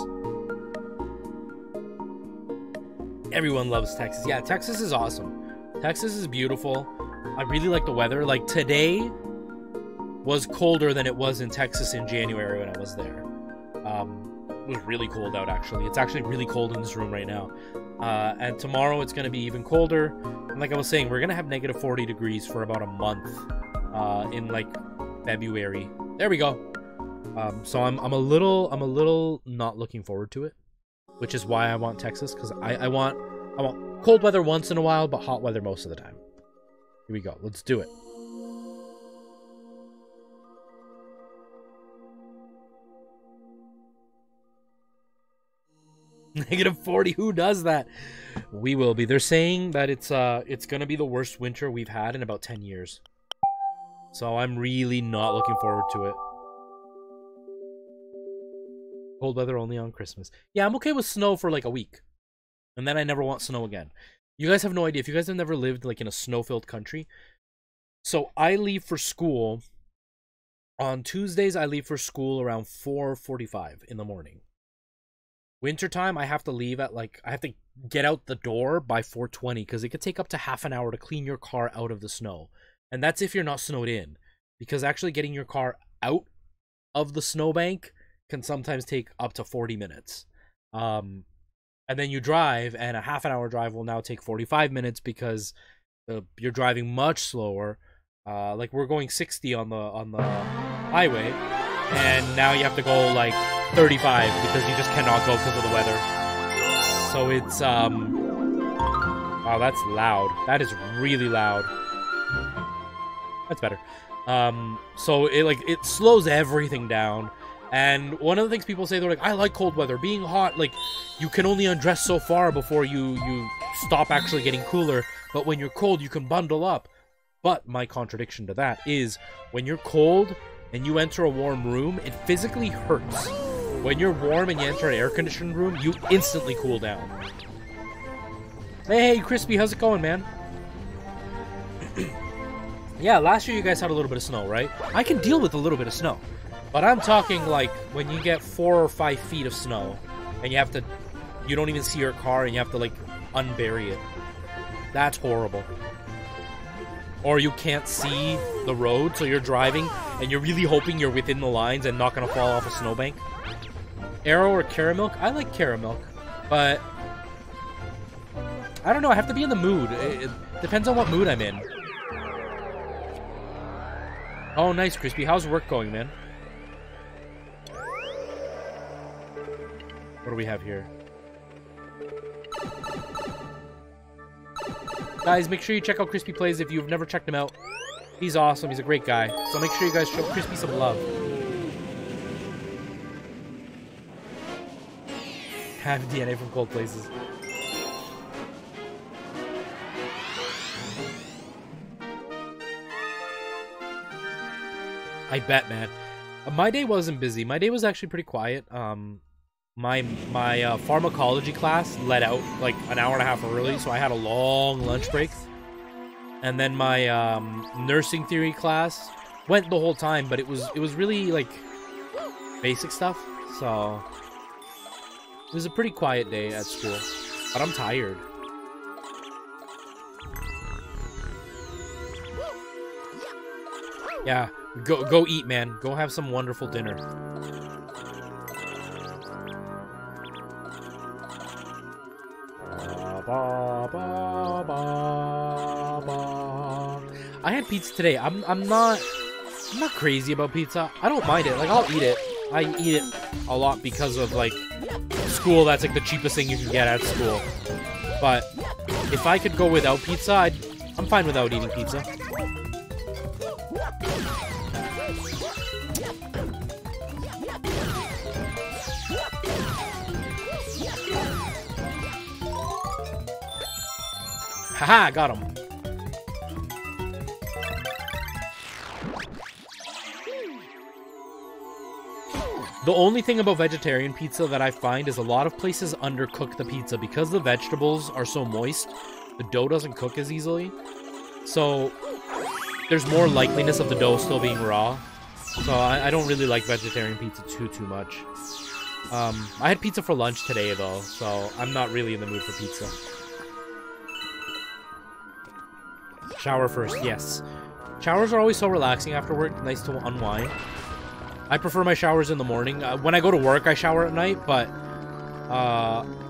Everyone loves Texas. Yeah, Texas is awesome. Texas is beautiful. I really like the weather. Like, today was colder than it was in Texas in January when I was there. It was really cold out, actually. It's actually really cold in this room right now. And tomorrow it's going to be even colder. And like I was saying, we're going to have negative 40 degrees for about a month in, like, February. There we go. So I'm a little not looking forward to it, which is why I want Texas, because I want cold weather once in a while, but hot weather most of the time. Here we go. Let's do it. Negative 40. Who does that? We will be. They're saying that it's gonna be the worst winter we've had in about 10 years. So I'm really not looking forward to it. Cold weather only on Christmas. Yeah, I'm okay with snow for like a week, and then I never want snow again. You guys have no idea if you guys have never lived like in a snow-filled country. So I leave for school on Tuesdays. I leave for school around 4:45 in the morning. Wintertime, I have to leave at, like, I have to get out the door by 4:20 because it could take up to half an hour to clean your car out of the snow. And that's if you're not snowed in, because actually getting your car out of the snowbank can sometimes take up to 40 minutes. And then you drive, and a half an hour drive will now take 45 minutes because you're driving much slower. Like, we're going 60 on the highway, and now you have to go, like, 35 because you just cannot go because of the weather. So it's wow, that's loud. That is really loud. That's better. So it slows everything down. And one of the things people say, they're like, I like cold weather. Being hot, like, you can only undress so far before you stop actually getting cooler. But when you're cold, you can bundle up. But my contradiction to that is, when you're cold and you enter a warm room, it physically hurts. When you're warm and you enter an air-conditioned room, you instantly cool down. Hey, Crispy, how's it going, man? Yeah, last year you guys had a little bit of snow, right? I can deal with a little bit of snow. But I'm talking, like, when you get 4 or 5 feet of snow, and you don't even see your car, and you have to, like, unbury it. That's horrible. Or you can't see the road, so you're driving, and you're really hoping you're within the lines and not going to fall off a snowbank. Arrow or caramel? I like caramel, but I don't know. I have to be in the mood. It depends on what mood I'm in. Oh, nice, Crispy. How's work going, man? What do we have here? Guys, make sure you check out Crispy Plays if you've never checked him out. He's awesome. He's a great guy. So make sure you guys show Crispy some love. Have DNA from cold places. I bet, man. My day wasn't busy. My day was actually pretty quiet. My pharmacology class let out like an hour and a half early, so I had a long lunch break. And then my nursing theory class went the whole time, but it was really like basic stuff. So it was a pretty quiet day at school, but I'm tired. Yeah, go eat, man. Go have some wonderful dinner. I had pizza today. I'm not crazy about pizza. I don't mind it. Like, I'll eat it. I eat it a lot because of, like, school. That's like the cheapest thing you can get at school. But if I could go without pizza, I'm fine without eating pizza. Haha, got him. The only thing about vegetarian pizza that I find is a lot of places undercook the pizza because the vegetables are so moist. The dough doesn't cook as easily, so there's more likeliness of the dough still being raw. So I don't really like vegetarian pizza too much. I had pizza for lunch today though, so I'm not really in the mood for pizza. Shower first, yes. Showers are always so relaxing after work, nice to unwind. I prefer my showers in the morning. When I go to work, I shower at night, but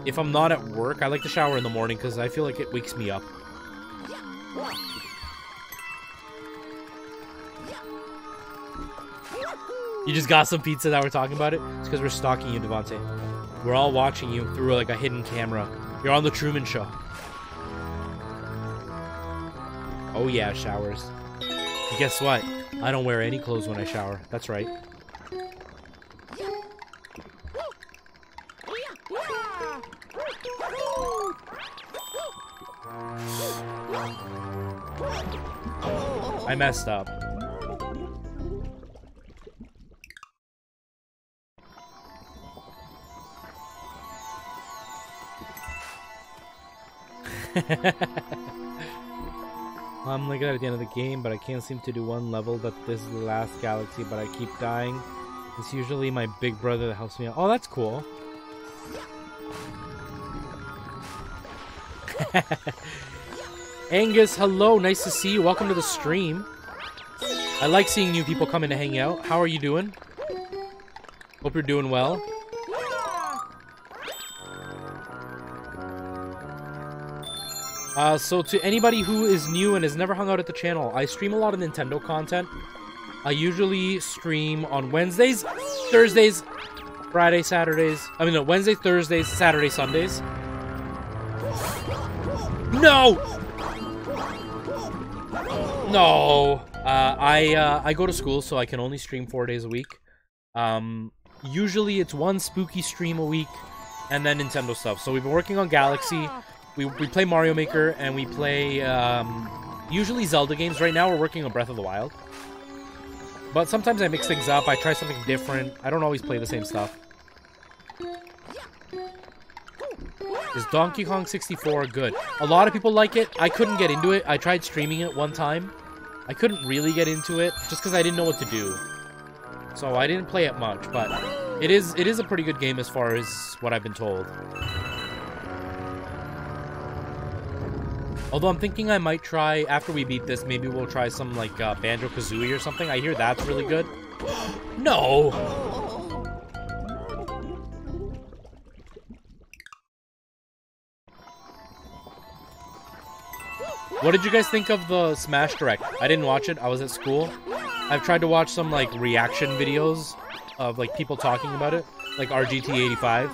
if I'm not at work, I like to shower in the morning because I feel like it wakes me up. You just got some pizza that we're talking about it? It's because we're stalking you, Devontae. We're all watching you through like a hidden camera. You're on the Truman Show. Oh yeah, showers. And guess what? I don't wear any clothes when I shower. That's right. I messed up. I'm like that at the end of the game, but I can't seem to do one level that this is the last galaxy, but I keep dying. It's usually my big brother that helps me out. Oh, that's cool. Angus, hello, nice to see you. Welcome to the stream. I like seeing new people come in to hang out. How are you doing? Hope you're doing well. So to anybody who is new and has never hung out at the channel, I stream a lot of Nintendo content. I usually stream on Wednesdays, Thursdays, Friday, Saturdays. I mean, no, Wednesdays, Thursdays, Saturdays, Sundays. No! No! I go to school, so I can only stream 4 days a week. Usually it's one spooky stream a week, and then Nintendo stuff. So we've been working on Galaxy. We play Mario Maker, and we play, usually Zelda games. Right now, we're working on Breath of the Wild. But sometimes I mix things up. I try something different. I don't always play the same stuff. Is Donkey Kong 64 good? A lot of people like it. I couldn't get into it. I tried streaming it one time. I couldn't really get into it, just because I didn't know what to do. So I didn't play it much, but it is a pretty good game as far as what I've been told. Although I'm thinking I might try, after we beat this, maybe we'll try some, like, Banjo-Kazooie or something. I hear that's really good. No! What did you guys think of the Smash Direct? I didn't watch it. I was at school. I've tried to watch some, like, reaction videos of, like, people talking about it. Like RGT85.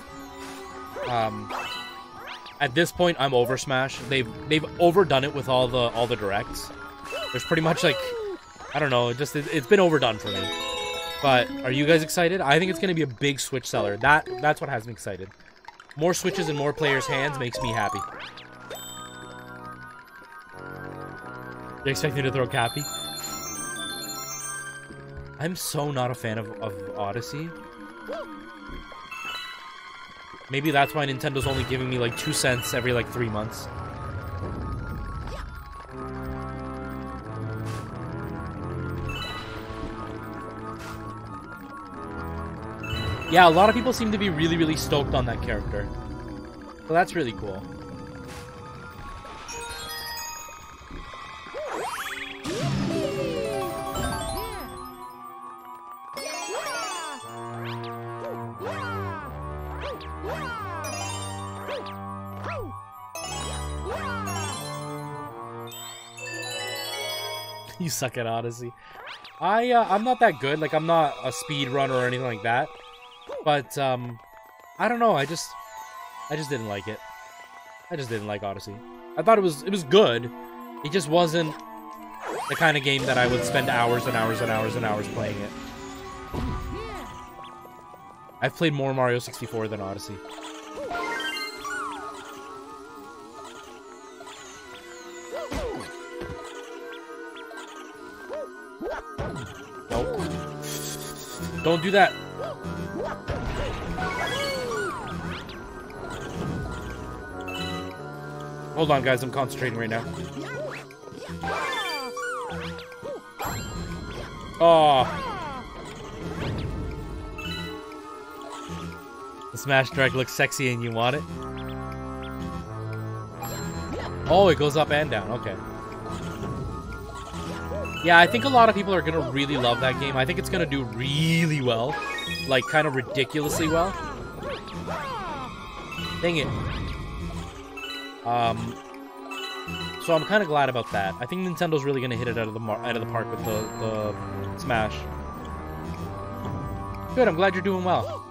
At this point, I'm over Smash. They've overdone it with all the directs. There's pretty much like, I don't know, it's been overdone for me. But are you guys excited? I think it's gonna be a big Switch seller. That's what has me excited. More Switches in more players' hands makes me happy. You expect me to throw Cappy? I'm so not a fan of Odyssey. Maybe that's why Nintendo's only giving me like 2 cents every like 3 months. Yeah, a lot of people seem to be really, really stoked on that character. So that's really cool. You suck at Odyssey. I'm not that good. Like, I'm not a speed runner or anything like that. But I don't know. I just didn't like it. I just didn't like Odyssey. I thought it was good. It just wasn't the kind of game that I would spend hours and hours and hours and hours playing it. I've played more Mario 64 than Odyssey. Nope. Don't do that. Hold on, guys. I'm concentrating right now. Oh. The Smash Direct looks sexy and you want it? Oh, it goes up and down. Okay. Yeah, I think a lot of people are going to really love that game. I think it's going to do really well. Like, kind of ridiculously well. Dang it. So I'm kind of glad about that. I think Nintendo's really going to hit it out of the park with the Smash. Good, I'm glad you're doing well.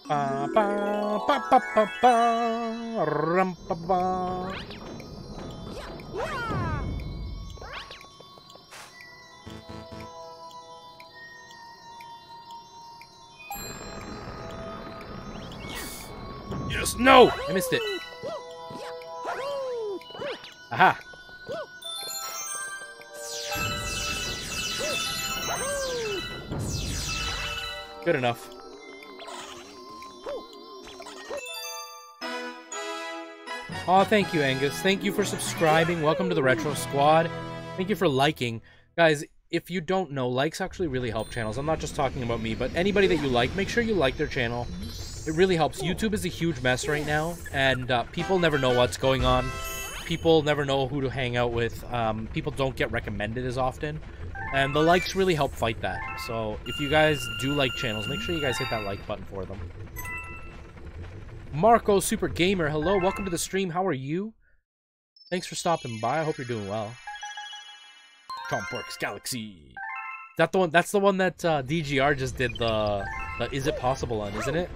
Ba, ba, ba, ba, ba, ba, rum, ba, ba. Yes, no! I missed it. Aha! Good enough. Oh, thank you, Angus. Thank you for subscribing. Welcome to the Retro Squad. Thank you for liking. Guys, if you don't know, likes actually really help channels. I'm not just talking about me, but anybody that you like, make sure you like their channel. It really helps. YouTube is a huge mess right now, and people never know what's going on. People never know who to hang out with. People don't get recommended as often, and the likes really help fight that. So if you guys do like channels, make sure you guys hit that like button for them. Marco Super Gamer, hello, welcome to the stream. How are you? Thanks for stopping by. I hope you're doing well. Chomporks Galaxy. Is that the one? That's the one that DGR just did the Is It Possible on, isn't it?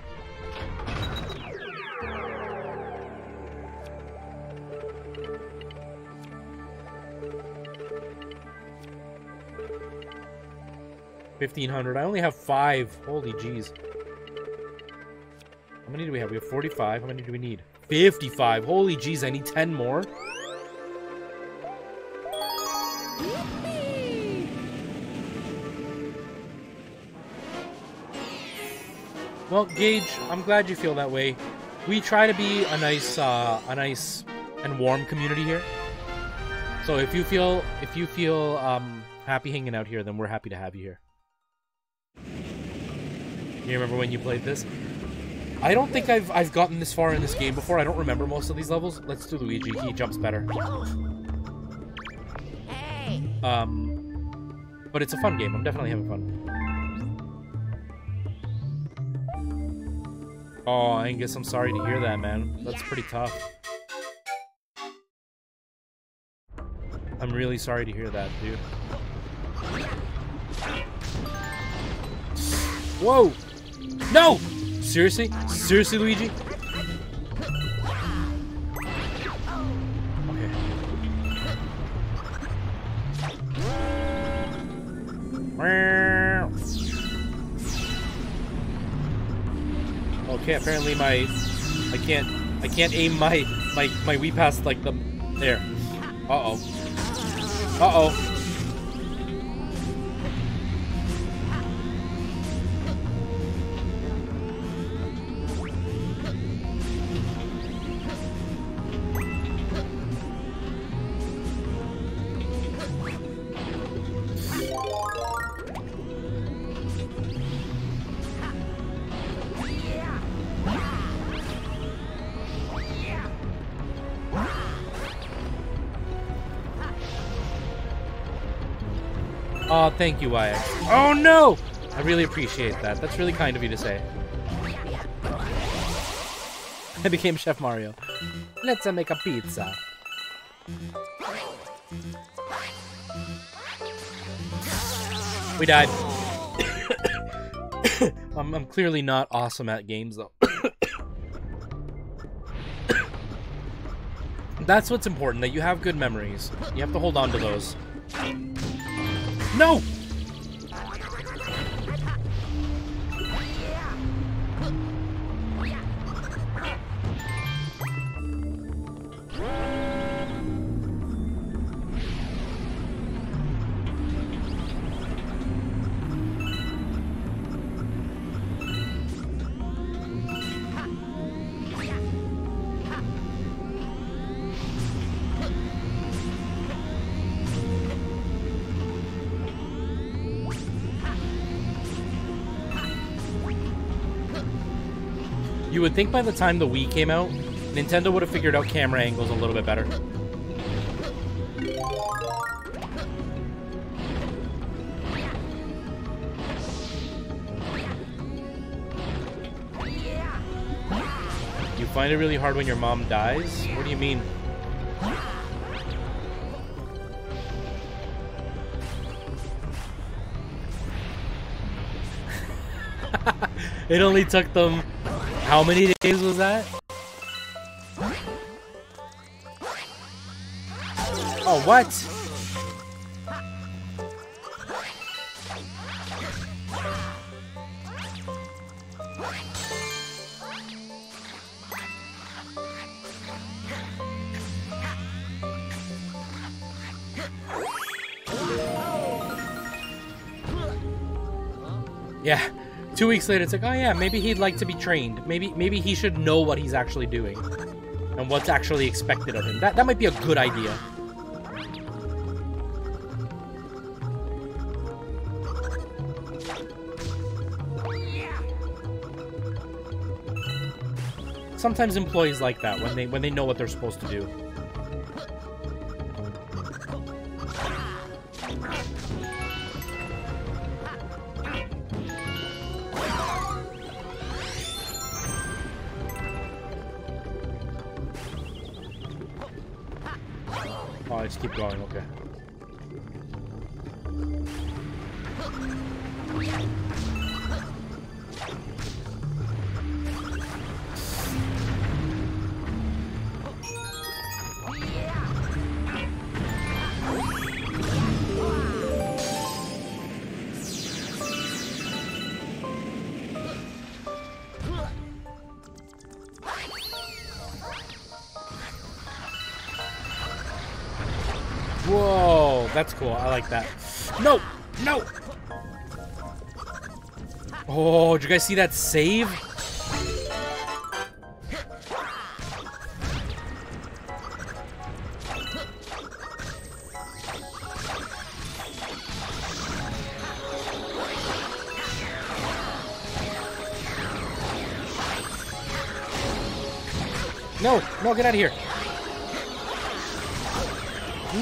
$1,500. I only have 5. Holy jeez. How many do we have? We have 45. How many do we need? 55. Holy jeez, I need 10 more. Well, Gage, I'm glad you feel that way. We try to be a nice and warm community here. So if you feel happy hanging out here, then we're happy to have you here. You remember when you played this? I don't think I've gotten this far in this game before. I don't remember most of these levels. Let's do Luigi. He jumps better. But it's a fun game. I'm definitely having fun. Oh, Angus, I'm sorry to hear that, man. That's pretty tough. I'm really sorry to hear that, dude. Whoa! No! Seriously? Seriously, Luigi? Okay. Okay, apparently I can't aim my Wii past like the there. Uh-oh. Uh-oh. Oh, thank you, Wyatt. Oh, no! I really appreciate that. That's really kind of you to say. I became Chef Mario. Let's make a pizza. We died. I'm clearly not awesome at games, though. That's what's important, that you have good memories. You have to hold on to those. No! You would think by the time the Wii came out, Nintendo would have figured out camera angles a little bit better. You find it really hard when your mom dies? What do you mean? It only took them... How many days was that? Oh, what? Yeah. 2 weeks later, it's like, oh yeah, maybe he'd like to be trained. Maybe he should know what he's actually doing and what's actually expected of him. That might be a good idea. Sometimes employees like that when they know what they're supposed to do. Oh, I just keep going, okay. Whoa, that's cool. I like that. No! No! Oh, did you guys see that save? No! No, get out of here!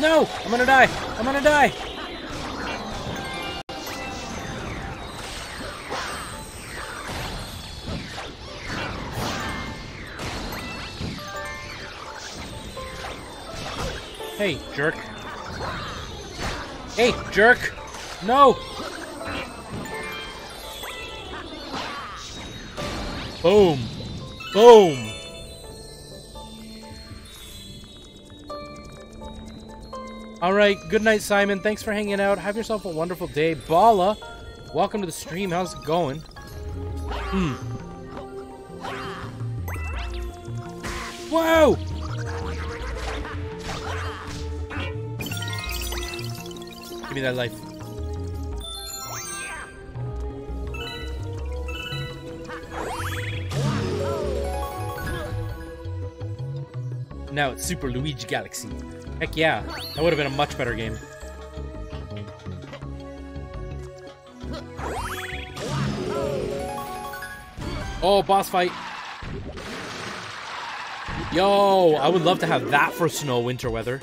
No! I'm gonna die! I'm gonna die! Hey, jerk. Hey, jerk! No! Boom! Boom! Alright, good night, Simon. Thanks for hanging out. Have yourself a wonderful day. Bala, welcome to the stream. How's it going? Whoa! Give me that life. Now it's Super Luigi Galaxy. Heck yeah, that would have been a much better game. Oh, boss fight. Yo, I would love to have that for snow winter weather.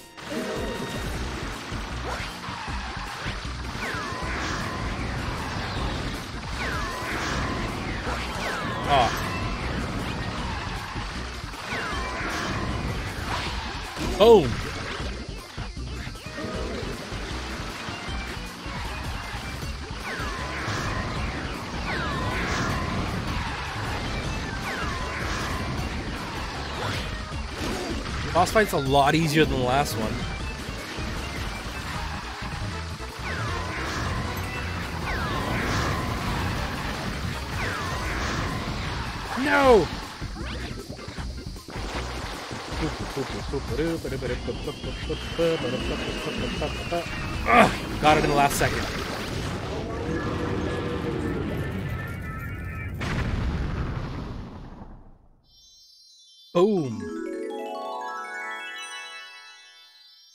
Oh. Boom. Boss fight's a lot easier than the last one. No! Ugh, got it in the last second. Boom.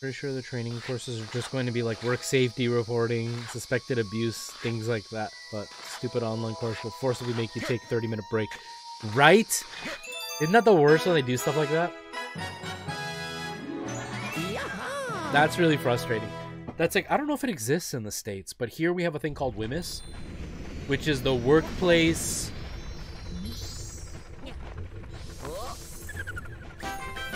Pretty sure the training courses are just going to be like work safety reporting, suspected abuse, things like that. But stupid online course will forcibly make you take a 30-minute break. Right? Isn't that the worst when they do stuff like that? That's really frustrating. That's like, I don't know if it exists in the States, but here we have a thing called WHMIS, which is the workplace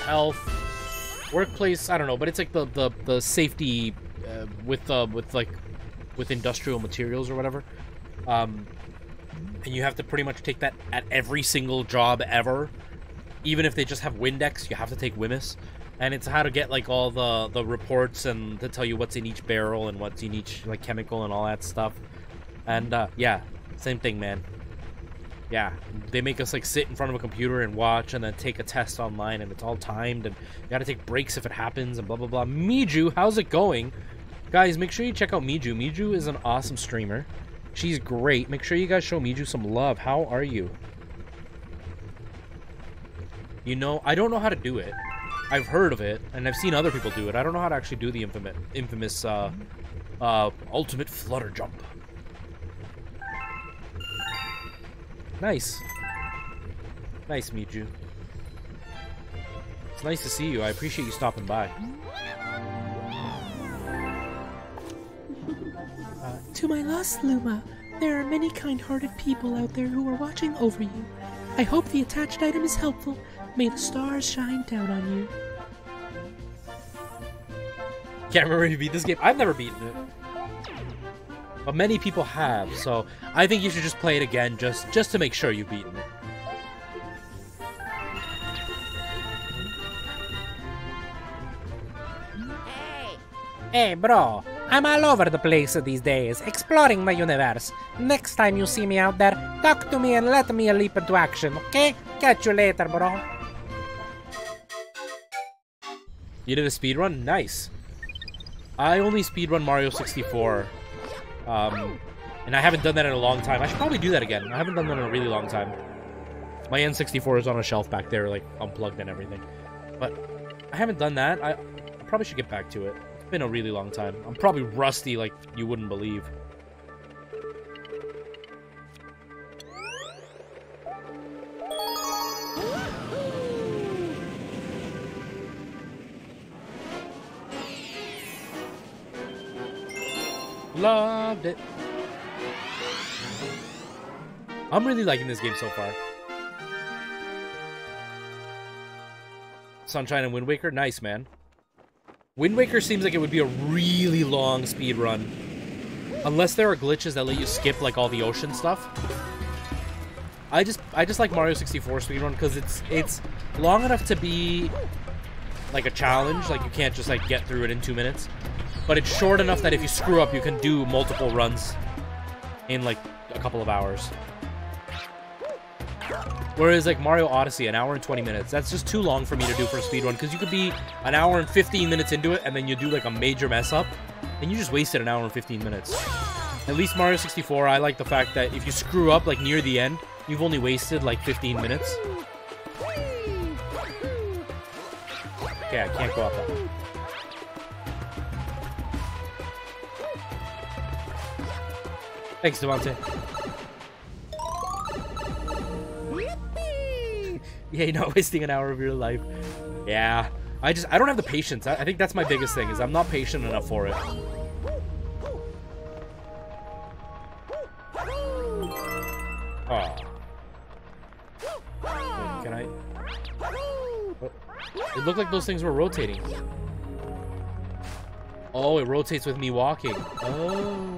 health workplace, I don't know, but it's like the safety with industrial materials or whatever. And you have to pretty much take that at every single job ever. Even if they just have Windex, you have to take WHMIS. And it's how to get like all the reports and to tell you what's in each barrel and what's in each like chemical and all that stuff. And yeah, same thing, man. Yeah, they make us like sit in front of a computer and watch and then take a test online, and it's all timed, and you gotta take breaks if it happens and blah blah blah. Miju, how's it going? Guys, make sure you check out Miju. Miju is an awesome streamer. She's great. Make sure you guys show Miju some love. How are you? You know, I don't know how to do it. I've heard of it, and I've seen other people do it. I don't know how to actually do the infamous ultimate flutter jump. Nice. Nice, Miju. It's nice to see you. I appreciate you stopping by. To my lost Luma, there are many kind-hearted people out there who are watching over you. I hope the attached item is helpful. May the stars shine down on you. Can't remember if you beat this game. I've never beaten it. But many people have, so I think you should just play it again just to make sure you've beaten it. Hey bro, I'm all over the place these days, exploring the universe. Next time you see me out there, talk to me and let me leap into action, okay? Catch you later, bro. You did a speedrun? Nice. I only speedrun Mario 64. And I haven't done that in a long time. I should probably do that again. I haven't done that in a really long time. My N64 is on a shelf back there, like, unplugged and everything. But I haven't done that. I probably should get back to it. It's been a really long time. I'm probably rusty like you wouldn't believe. Loved it. I'm really liking this game so far. Sunshine and Wind Waker? Nice, man. Wind Waker seems like it would be a really long speed run. Unless there are glitches that let you skip, like, all the ocean stuff. I just like Mario 64 speedrun because it's long enough to be, like, a challenge. Like, you can't just, like, get through it in 2 minutes. But it's short enough that if you screw up, you can do multiple runs in, like, a couple of hours. Whereas, like, Mario Odyssey, 1 hour and 20 minutes, that's just too long for me to do for a speedrun, because you could be 1 hour and 15 minutes into it, and then you do, like, a major mess-up, and you just wasted 1 hour and 15 minutes. At least Mario 64, I like the fact that if you screw up, like, near the end, you've only wasted, like, 15 minutes. Okay, I can't go up that way. Thanks, Devontae. Yeah, you're not wasting 1 hour of your life. Yeah. I don't have the patience. I think that's my biggest thing, is I'm not patient enough for it. Oh. Wait, can I... Oh. It looked like those things were rotating. Oh, it rotates with me walking. Oh.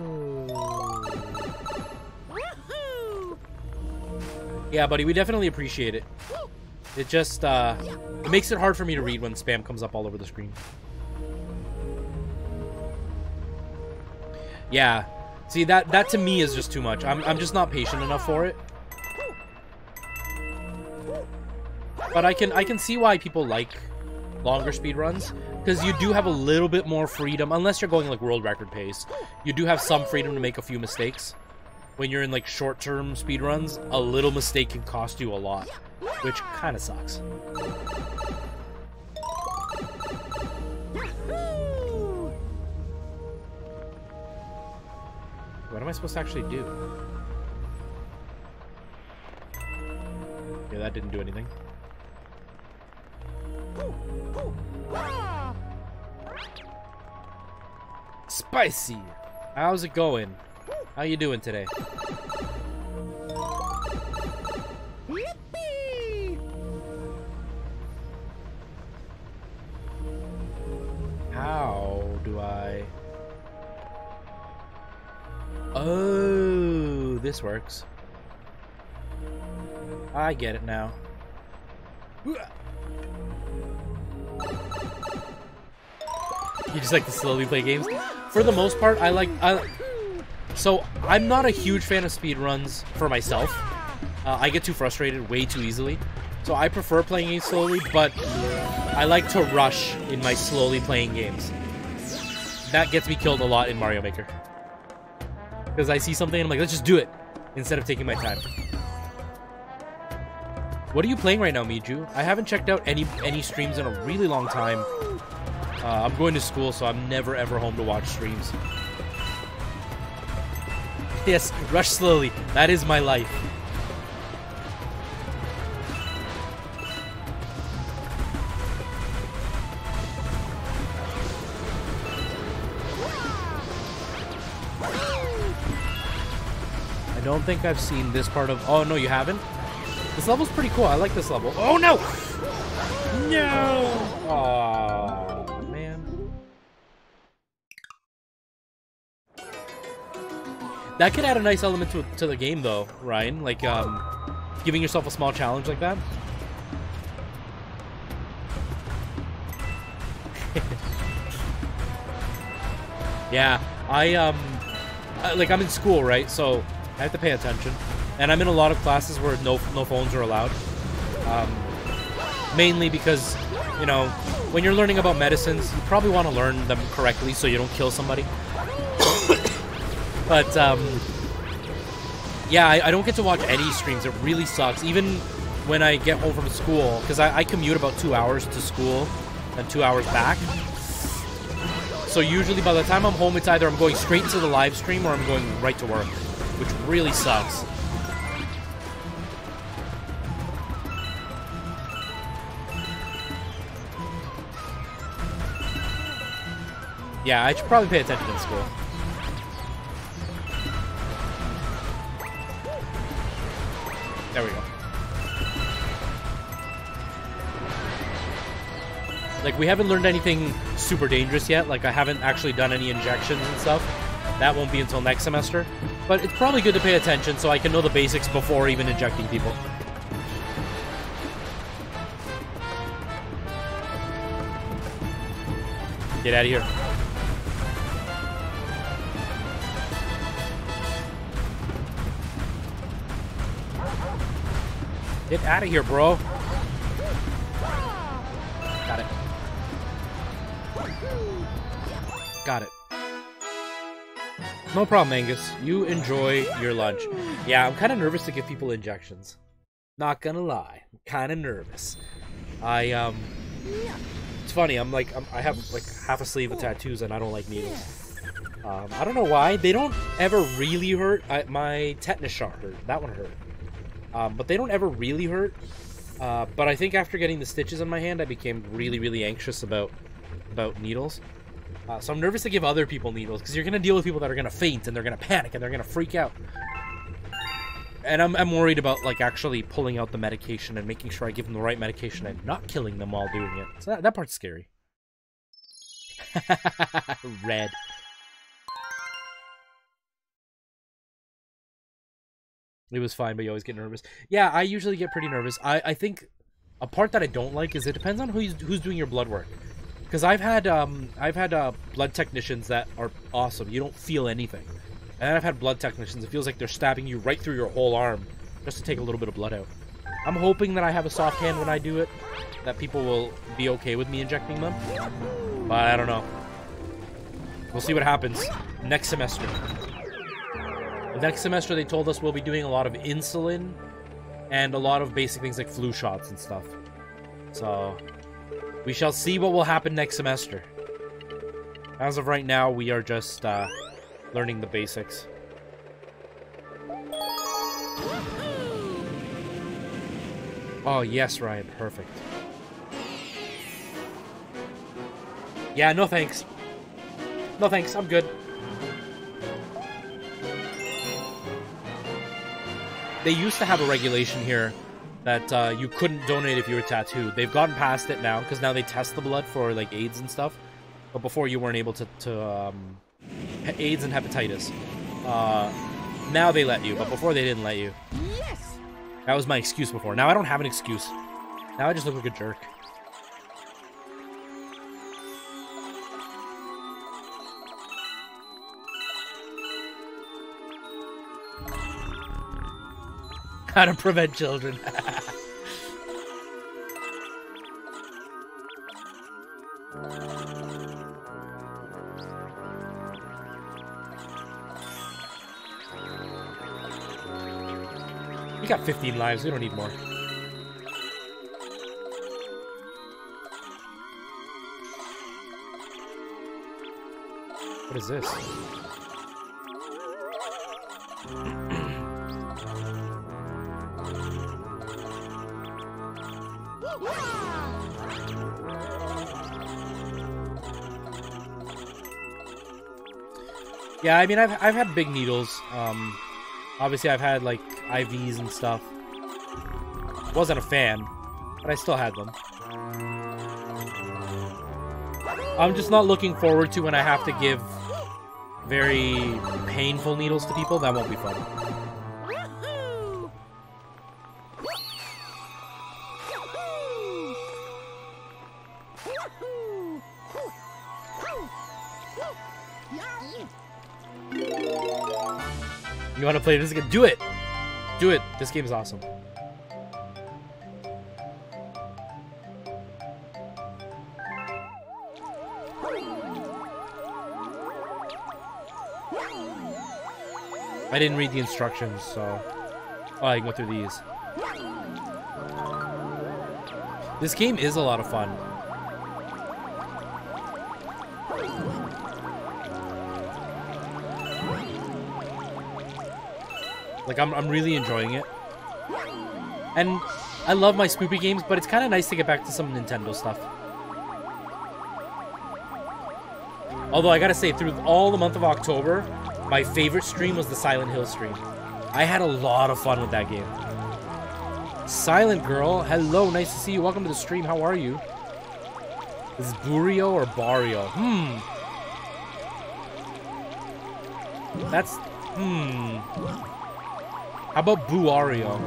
Yeah, buddy, we definitely appreciate it. It just, it makes it hard for me to read when spam comes up all over the screen. Yeah. See, that to me is just too much. I'm just not patient enough for it. But I can see why people like longer speed runs, because you do have a little bit more freedom, unless you're going like world record pace. You do have some freedom to make a few mistakes. When you're in like short-term speed runs, a little mistake can cost you a lot, which kind of sucks. What am I supposed to actually do? that didn't do anything. Spicy! How's it going? How you doing today? How do I... Oh, this works. I get it now. You just like to slowly play games? For the most part, so I'm not a huge fan of speedruns for myself. I get too frustrated way too easily. So I prefer playing games slowly, but I like to rush in my slowly playing games. That gets me killed a lot in Mario Maker. Because I see something and I'm like, let's just do it, instead of taking my time. What are you playing right now, Miju? I haven't checked out any streams in a really long time. I'm going to school, so I'm never ever home to watch streams. Yes, rush slowly. That is my life. I don't think I've seen this part of... Oh, no, you haven't? This level's pretty cool. I like this level. Oh, no! No! Aw, man. That could add a nice element to the game, though, Ryan. Like, giving yourself a small challenge like that. Yeah, like, I'm in school, right? So I have to pay attention. And I'm in a lot of classes where no phones are allowed. Mainly because, you know, when you're learning about medicines, you probably want to learn them correctly so you don't kill somebody. But, yeah, I don't get to watch any streams. It really sucks. Even when I get home from school, because I commute about 2 hours to school and 2 hours back. So usually by the time I'm home, it's either I'm going straight into the live stream or I'm going right to work, which really sucks. Yeah, I should probably pay attention in school. There we go. Like, we haven't learned anything super dangerous yet. Like, I haven't actually done any injections and stuff. That won't be until next semester. But it's probably good to pay attention so I can know the basics before even injecting people. Get out of here. Get out of here, bro. Got it. Got it. No problem, Angus. You enjoy your lunch. Yeah, I'm kind of nervous to give people injections. Not gonna lie. I'm kind of nervous. It's funny, I have like half a sleeve of tattoos and I don't like needles. I don't know why. They don't ever really hurt. My tetanus shot hurt. That one hurt. But they don't ever really hurt. But I think after getting the stitches in my hand, I became really, really anxious about needles. So I'm nervous to give other people needles, because you're going to deal with people that are going to faint, and they're going to panic, and they're going to freak out. And I'm worried about, like, actually pulling out the medication and making sure I give them the right medication and not killing them while doing it. So that part's scary. Red. It was fine, but you always get nervous. Yeah, I usually get pretty nervous. I think a part that I don't like is it depends on who's doing your blood work. Because I've had blood technicians that are awesome. You don't feel anything. And then I've had blood technicians. It feels like they're stabbing you right through your whole arm just to take a little bit of blood out. I'm hoping that I have a soft hand when I do it, that people will be okay with me injecting them. But I don't know. We'll see what happens next semester. Next semester, they told us we'll be doing a lot of insulin and a lot of basic things like flu shots and stuff. So we shall see what will happen next semester. As of right now, we are just learning the basics. Oh, yes, Ryan. Perfect. Yeah, no thanks. No thanks, I'm good. They used to have a regulation here that you couldn't donate if you were tattooed. They've gotten past it now, because now they test the blood for, like, AIDS and stuff. But before, you weren't able to AIDS and hepatitis. Now they let you, but before they didn't let you. Yes! That was my excuse before. Now I don't have an excuse. Now I just look like a jerk. How to prevent children. We got 15 lives, we don't need more. What is this? Yeah, I mean, I've had big needles. Obviously, I've had, like, IVs and stuff. Wasn't a fan, but I still had them. I'm just not looking forward to when I have to give very painful needles to people. That won't be fun. You want to play this again? Do it! Do it! This game is awesome. I didn't read the instructions, so... Oh, I can go through these. This game is a lot of fun. Like, I'm really enjoying it. And I love my spoopy games, but it's kind of nice to get back to some Nintendo stuff. Although, I gotta say, through all the month of October, my favorite stream was the Silent Hill stream. I had a lot of fun with that game. Silent Girl, hello, nice to see you. Welcome to the stream, how are you? Is this Burio or Barrio? That's... How about Buario?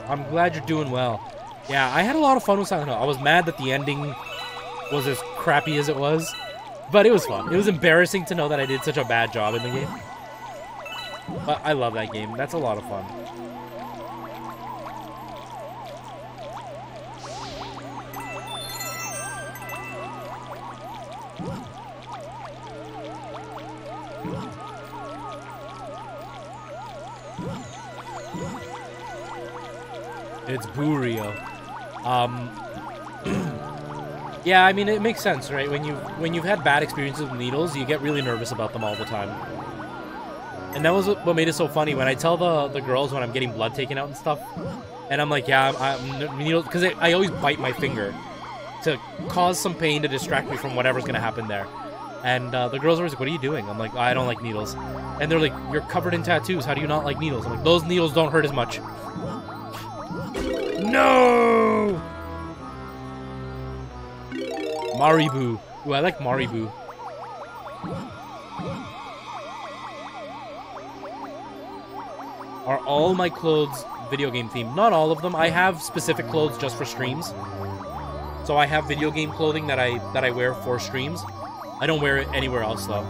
I'm glad you're doing well. Yeah, I had a lot of fun with Silent Hill. I was mad that the ending was as crappy as it was, but it was fun. It was embarrassing to know that I did such a bad job in the game. But I love that game. That's a lot of fun. It's Burio. Yeah, I mean, it makes sense, right? When you've had bad experiences with needles, you get really nervous about them all the time. And that was what made it so funny. When I tell the girls when I'm getting blood taken out and stuff, and I'm like, yeah, I'm needles, because I always bite my finger to cause some pain to distract me from whatever's gonna happen there. And the girls are always like, what are you doing? I'm like, I don't like needles. And they're like, you're covered in tattoos. How do you not like needles? I'm like, those needles don't hurt as much. No! Maribu. Ooh, I like Maribu. Are all my clothes video game themed? Not all of them. I have specific clothes just for streams. So I have video game clothing that I wear for streams. I don't wear it anywhere else though.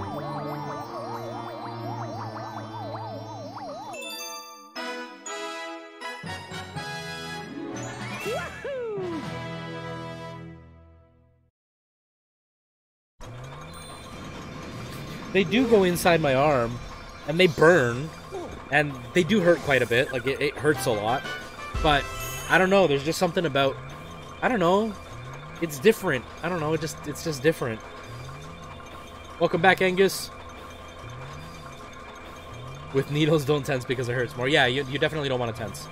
They do go inside my arm, and they burn, and they do hurt quite a bit. Like, it hurts a lot. But, I don't know, there's just something about... I don't know. It's different. I don't know, it's just different. Welcome back, Angus. With needles, don't tense because it hurts more. Yeah, you definitely don't want to tense.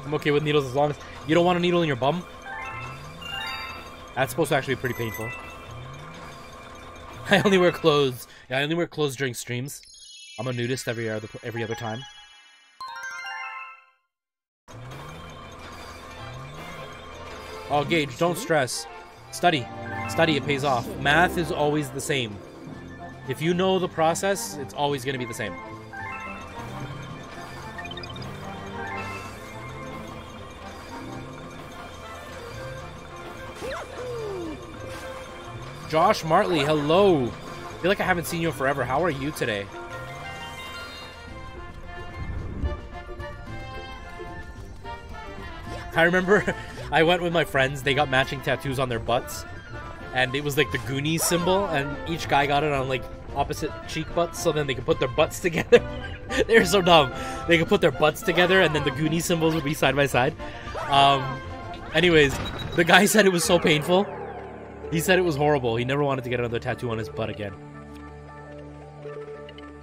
I'm okay with needles as long as... You don't want a needle in your bum? That's supposed to actually be pretty painful. I only wear clothes. Yeah, I only wear clothes during streams. I'm a nudist every other time. Oh, Gage, don't stress. Study. Study, it pays off. Math is always the same. If you know the process, it's always going to be the same. Josh Martley, hello. I feel like I haven't seen you in forever. How are you today? I remember I went with my friends. They got matching tattoos on their butts. And it was like the Goonies symbol. And each guy got it on like opposite cheek butts. So then they could put their butts together. They're so dumb. They could put their butts together and then the Goonies symbols would be side by side. Anyways, the guy said it was so painful. He said it was horrible. He never wanted to get another tattoo on his butt again.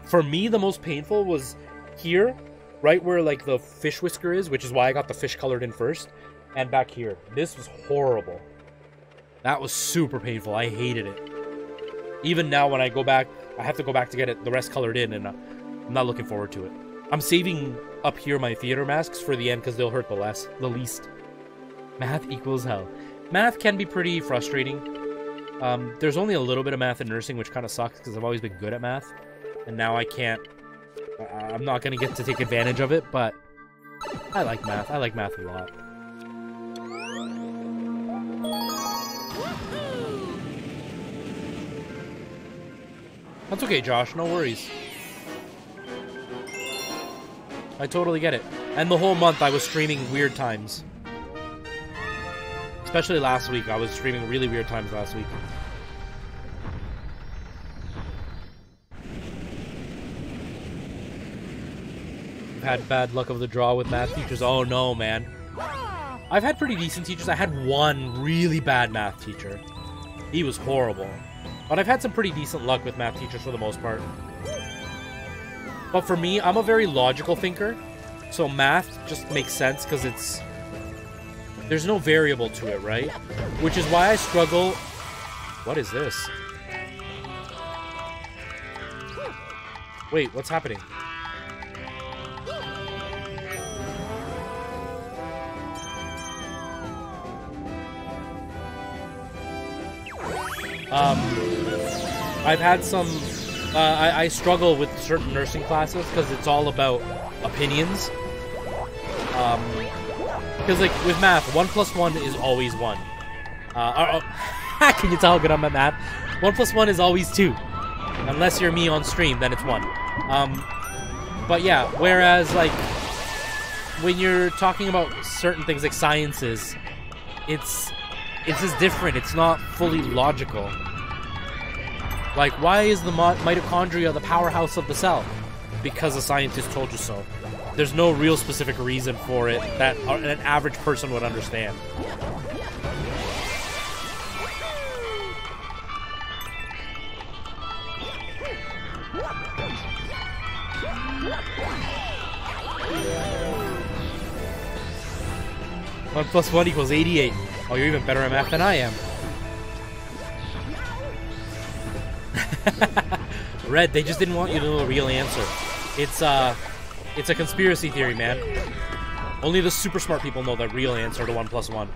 For me, the most painful was here, right where like the fish whisker is, which is why I got the fish colored in first, and back here. This was horrible. That was super painful. I hated it. Even now when I go back, I have to go back to get the rest colored in, and I'm not looking forward to it. I'm saving up here my theater masks for the end because they'll hurt the least. Math equals hell. Math can be pretty frustrating. There's only a little bit of math in nursing, which kind of sucks because I've always been good at math. And now I can't... I'm not going to get to take advantage of it, but I like math. I like math a lot. That's okay, Josh. No worries. I totally get it. And the whole month I was streaming weird times. Especially last week. I was streaming really weird times last week. I've had bad luck of the draw with math teachers. Oh no, man. I've had pretty decent teachers. I had one really bad math teacher. He was horrible. But I've had some pretty decent luck with math teachers for the most part. But for me, I'm a very logical thinker. So math just makes sense because it's... There's no variable to it, right? Which is why I struggle... What is this? Wait, what's happening? I've had some... I struggle with certain nursing classes because it's all about opinions. Because, like, with math, 1 plus 1 is always 1. Can you tell how good I'm at math? 1 plus 1 is always 2. Unless you're me on stream, then it's 1. But yeah, whereas, like, when you're talking about certain things like sciences, it's just different. It's not fully logical. Like, why is the mitochondria the powerhouse of the cell? Because a scientist told you so. There's no real specific reason for it that an average person would understand. One plus 1 equals 88. Oh, you're even better at math than I am. Red, they just didn't want you to know the real answer. It's a conspiracy theory, man. Only the super smart people know the real answer to 1 plus 1.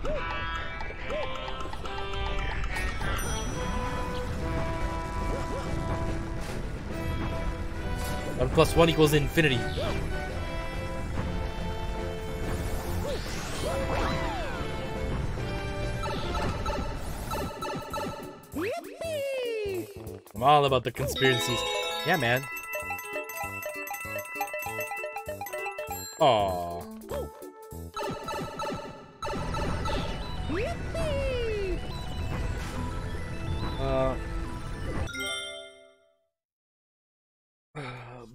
1 plus 1 equals infinity. I'm all about the conspiracies. Yeah, man. Aww.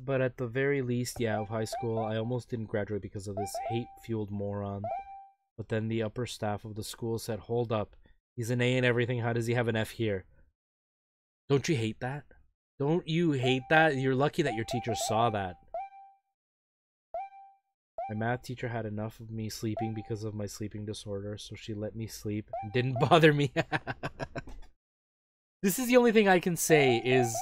But at the very least, yeah, of high school, I almost didn't graduate because of this hate-fueled moron. But then the upper staff of the school said, hold up, He's an A in everything. How does he have an F here? Don't you hate that? Don't you hate that? You're lucky that your teacher saw that. My math teacher had enough of me sleeping because of my sleeping disorder, so she let me sleep and didn't bother me. This is the only thing I can say is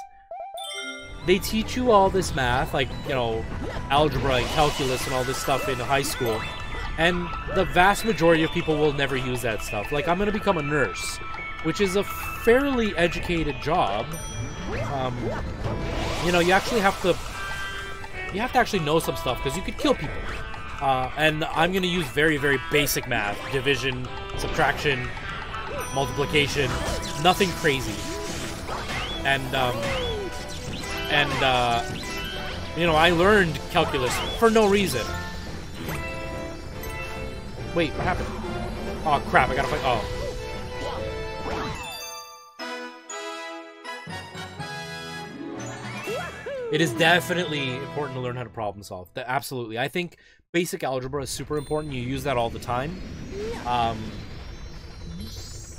they teach you all this math, like, you know, algebra and calculus and all this stuff in high school, and the vast majority of people will never use that stuff. Like, I'm going to become a nurse, which is a fairly educated job. You know, you have to actually know some stuff because you could kill people. And I'm going to use very, very basic math. Division, subtraction, multiplication, nothing crazy. And you know, I learned calculus for no reason. Wait, what happened? Oh, crap, I gotta fight. Oh. It is definitely important to learn how to problem solve. Absolutely. I think basic algebra is super important. You use that all the time.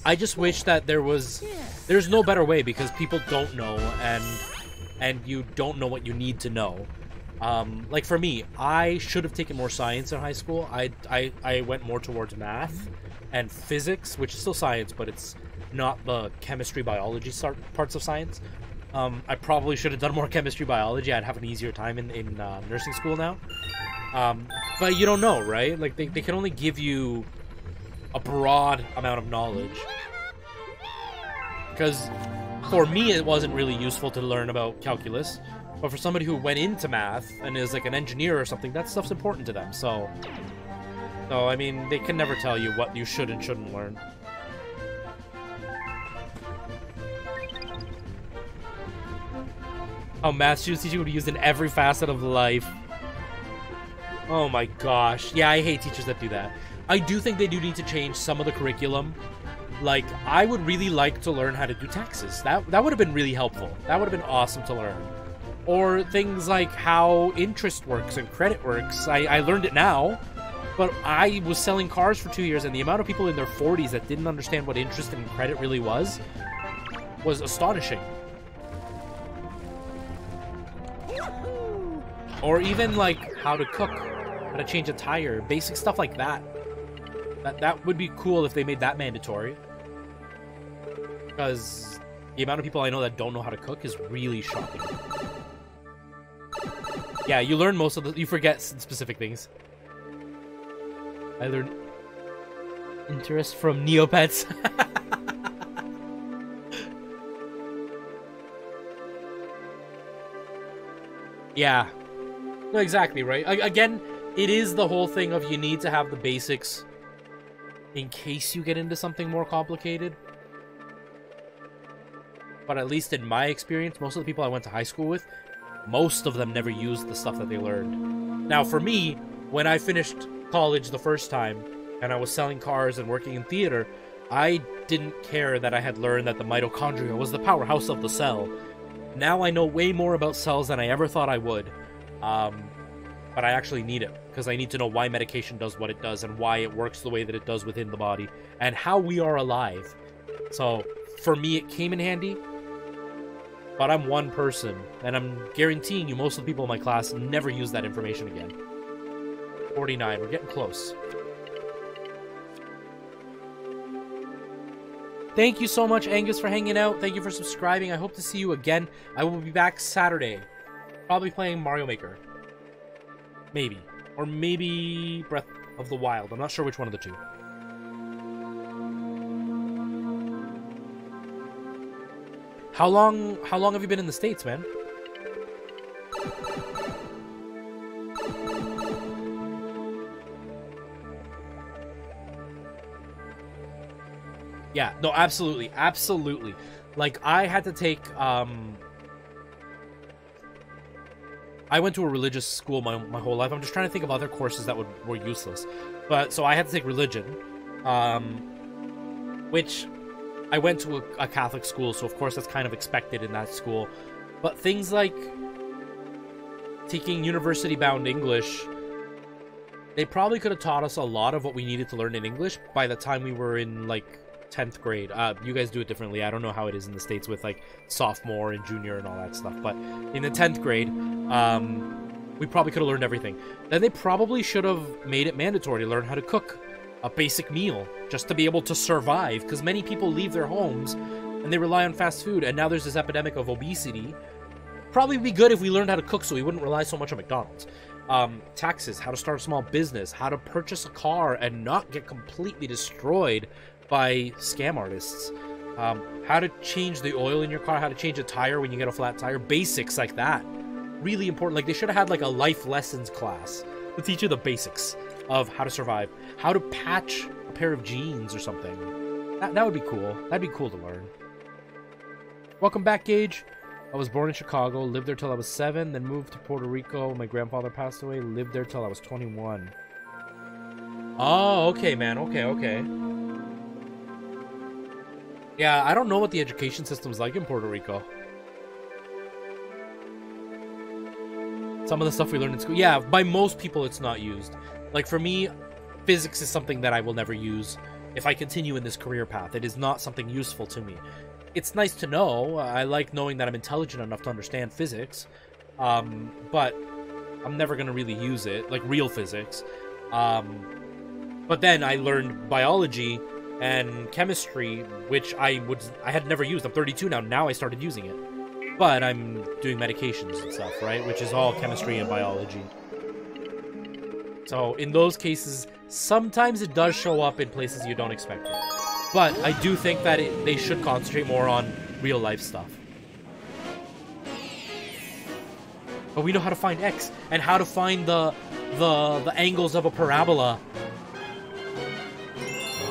I just wish that there's no better way because people don't know and you don't know what you need to know. Like for me, I should have taken more science in high school. I went more towards math and physics, which is still science, but it's not the chemistry, biology parts of science. I probably should have done more chemistry, biology. I'd have an easier time in nursing school now. But you don't know, right? Like, they can only give you a broad amount of knowledge. Because for me, it wasn't really useful to learn about calculus. But for somebody who went into math and is like an engineer or something, that stuff's important to them. So I mean, they can never tell you what you should and shouldn't learn. Oh, math students teaching would be used in every facet of life. Oh my gosh. Yeah, I hate teachers that do that. I do think they do need to change some of the curriculum. Like, I would really like to learn how to do taxes. That would have been really helpful. That would have been awesome to learn. Or things like how interest works and credit works. I learned it now, but I was selling cars for 2 years, and the amount of people in their 40s that didn't understand what interest and credit really was astonishing. Or even, like, how to cook, how to change a tire, basic stuff like that. That would be cool if they made that mandatory. Because the amount of people I know that don't know how to cook is really shocking. Yeah, you learn most of the... You forget specific things. I learned interest from Neopets. Yeah. No, exactly, right? Again, it is the whole thing of you need to have the basics in case you get into something more complicated. But at least in my experience, most of the people I went to high school with, most of them never used the stuff that they learned. Now, for me, when I finished college the first time, and I was selling cars and working in theater, I didn't care that I had learned that the mitochondria was the powerhouse of the cell. Now I know way more about cells than I ever thought I would. But I actually need it, because I need to know why medication does what it does, and why it works the way that it does within the body, and how we are alive. So, for me, it came in handy. But I'm one person, and I'm guaranteeing you most of the people in my class never use that information again. 49, we're getting close. Thank you so much, Angus, for hanging out. Thank you for subscribing. I hope to see you again. I will be back Saturday. Probably playing Mario Maker. Maybe. Or maybe Breath of the Wild. I'm not sure which one of the two. How long have you been in the States, man? Yeah, no, absolutely. Absolutely. Like, I had to take, I went to a religious school my whole life. I'm just trying to think of other courses that were useless. But, so I had to take religion, which I went to a Catholic school, so of course that's kind of expected in that school. But things like taking university-bound English, they probably could have taught us a lot of what we needed to learn in English by the time we were in, like, 10th grade. You guys do it differently. I don't know how it is in the States with like sophomore and junior and all that stuff. But in the 10th grade, we probably could have learned everything. Then they probably should have made it mandatory to learn how to cook a basic meal just to be able to survive, because many people leave their homes and they rely on fast food, and now there's this epidemic of obesity. Probably be good if we learned how to cook so we wouldn't rely so much on McDonald's. Taxes, how to start a small business, how to purchase a car and not get completely destroyed by scam artists, how to change the oil in your car, how to change a tire when you get a flat tire, basics like that. Really important. Like, they should have had like a life lessons class to teach you the basics of how to survive, how to patch a pair of jeans or something. That would be cool. That'd be cool to learn. Welcome back, Gage. I was born in Chicago, lived there till I was 7, then moved to Puerto Rico. My grandfather passed away, lived there till I was 21. Oh, okay, man. Okay. Yeah, I don't know what the education system's like in Puerto Rico. Some of the stuff we learned in school, yeah, by most people it's not used. Like, for me, physics is something that I will never use if I continue in this career path. It is not something useful to me. It's nice to know. I like knowing that I'm intelligent enough to understand physics, but I'm never going to really use it, like real physics. But then I learned biology and chemistry, which I had never used. I'm 32 now. Now I started using it. But I'm doing medications and stuff, right? Which is all chemistry and biology. So in those cases, sometimes it does show up in places you don't expect it. But I do think that they should concentrate more on real life stuff. But we know how to find X and how to find the angles of a parabola,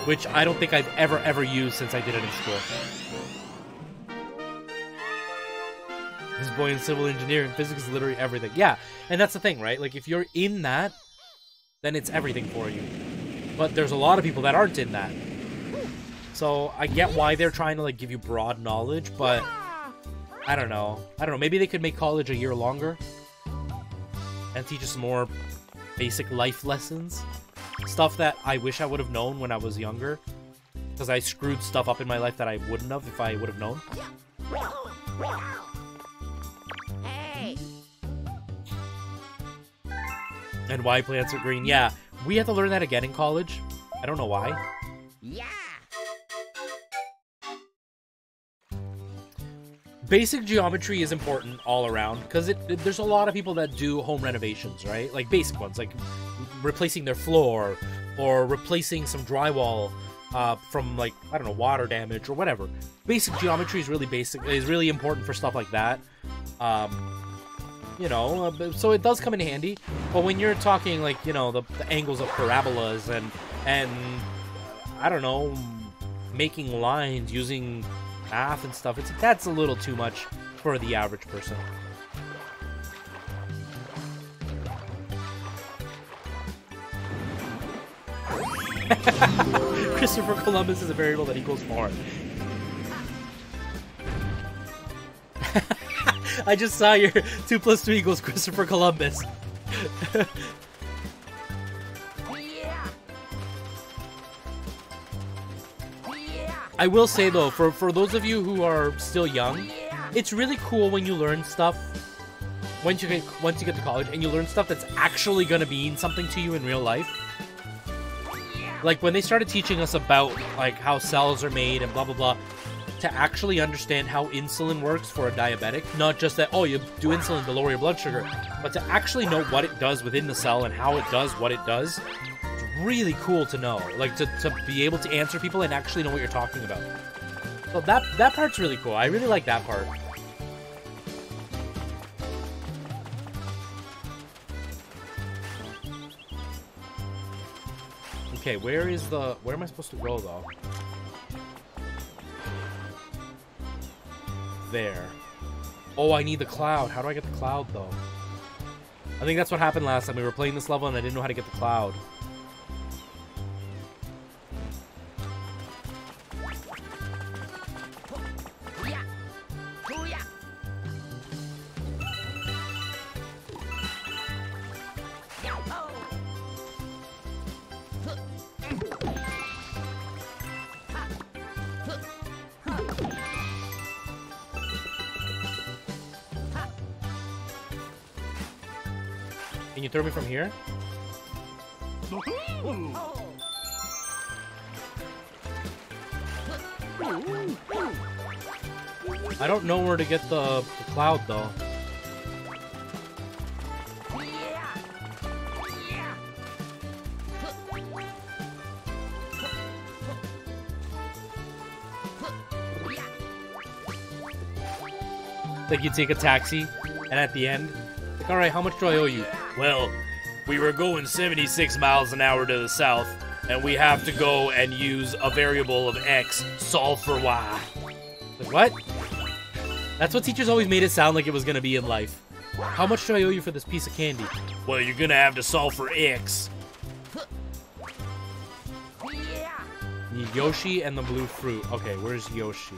which I don't think I've ever used since I did it in school. This boy in civil engineering, physics is literally everything. Yeah, and that's the thing, right? Like, if you're in that, then it's everything for you. But there's a lot of people that aren't in that. So I get why they're trying to like give you broad knowledge, but I don't know. Maybe they could make college a year longer and teach us more basic life lessons. Stuff that I wish I would have known when I was younger, because I screwed stuff up in my life that I wouldn't have if I would have known. Hey. And why plants are green. Yeah, we had to learn that again in college. I don't know why. Yeah. Basic geometry is important all around, because there's a lot of people that do home renovations, right? Like basic ones, like replacing their floor or replacing some drywall from, like, I don't know, water damage or whatever. Basic geometry is really important for stuff like that. You know, so it does come in handy. But when you're talking, like, you know, the angles of parabolas and I don't know, making lines using math and stuff, that's a little too much for the average person. Christopher Columbus is a variable that equals 4. I just saw your 2 + 2 equals Christopher Columbus. I will say though, for those of you who are still young, it's really cool when you learn stuff once you get to college and you learn stuff that's actually gonna mean something to you in real life. Like when they started teaching us about like how cells are made and blah blah blah, to actually understand how insulin works for a diabetic, not just that, oh, you do insulin to lower your blood sugar, but to actually know what it does within the cell and how it does what it does. Really cool to know, like to be able to answer people and actually know what you're talking about. So that part's really cool. I really like that part. Okay, where am I supposed to go though? There. Oh, I need the cloud. How do I get the cloud though? I think that's what happened last time. We were playing this level and I didn't know how to get the cloud. Can you throw me from here? I don't know where to get the cloud, though. Like you take a taxi, and at the end, like, all right, how much do I owe you? Well, we were going 76 miles an hour to the south, and we have to go and use a variable of x, solve for y. Like, what? That's what teachers always made it sound like it was gonna be in life. How much do I owe you for this piece of candy? Well, you're gonna have to solve for x. Yoshi and the blue fruit. Okay, where's Yoshi?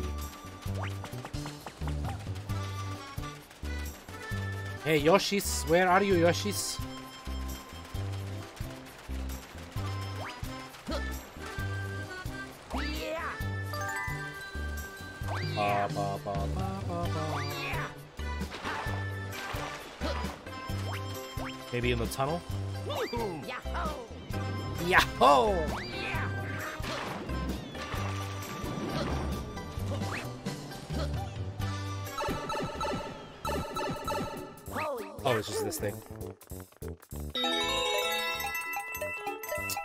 Hey, Yoshis, where are you, Yoshis? Maybe in the tunnel? Yahoo! Oh, it's just this thing.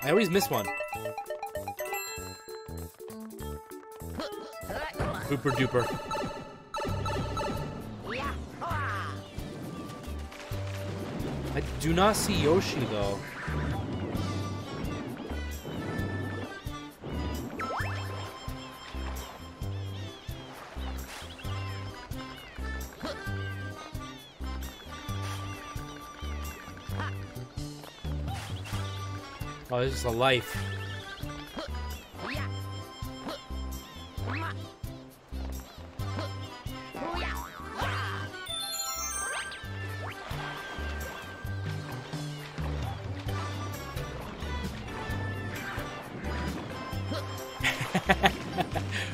I always miss one. Super duper. I do not see Yoshi though. Oh, this is a life.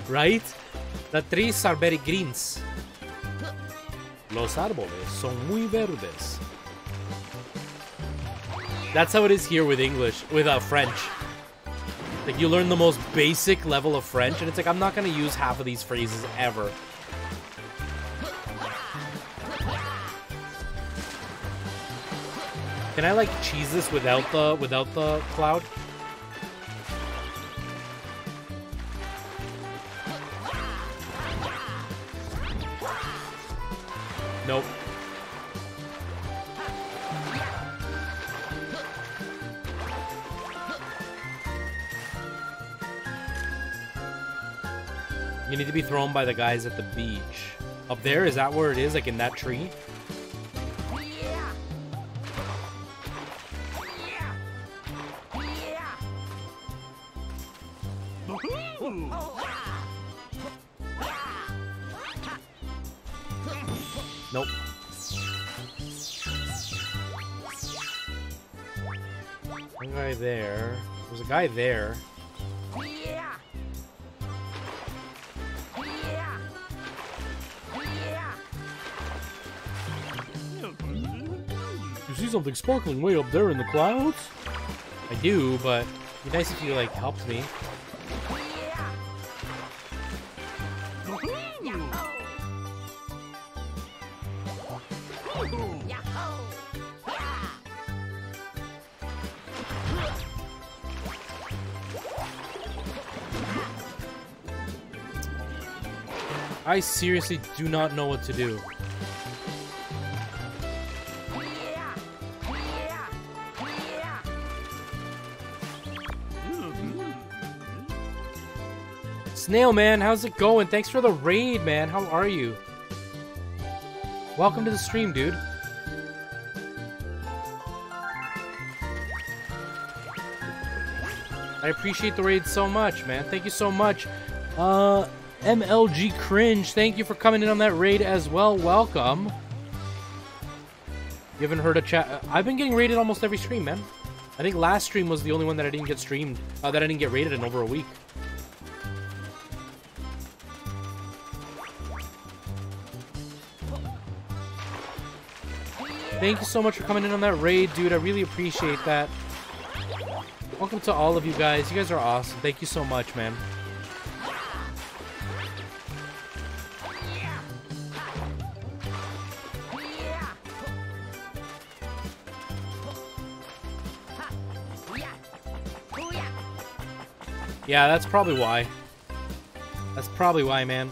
Right? The trees are very greens. Los árboles son muy verdes. That's how it is here with English, with French. Like, you learn the most basic level of French, and it's like, I'm not gonna use half of these phrases ever. Can I, like, cheese this without the cloud? Nope. You need to be thrown by the guys at the beach. Up there? Is that where it is? Like in that tree? Nope. One guy there. There's a guy there. You see something sparkling way up there in the clouds? I do, but it'd be nice if you, like, helped me. I seriously do not know what to do. Snail man, how's it going? Thanks for the raid, man. How are you? Welcome to the stream, dude. I appreciate the raid so much, man. Thank you so much. MLG Cringe, thank you for coming in on that raid as well. Welcome. You haven't heard a chat. I've been getting raided almost every stream, man. I think last stream was the only one that I didn't get streamed, that I didn't get raided in over a week. Thank you so much for coming in on that raid, dude. I really appreciate that. Welcome to all of you guys. You guys are awesome. Thank you so much, man. Yeah, that's probably why. That's probably why, man.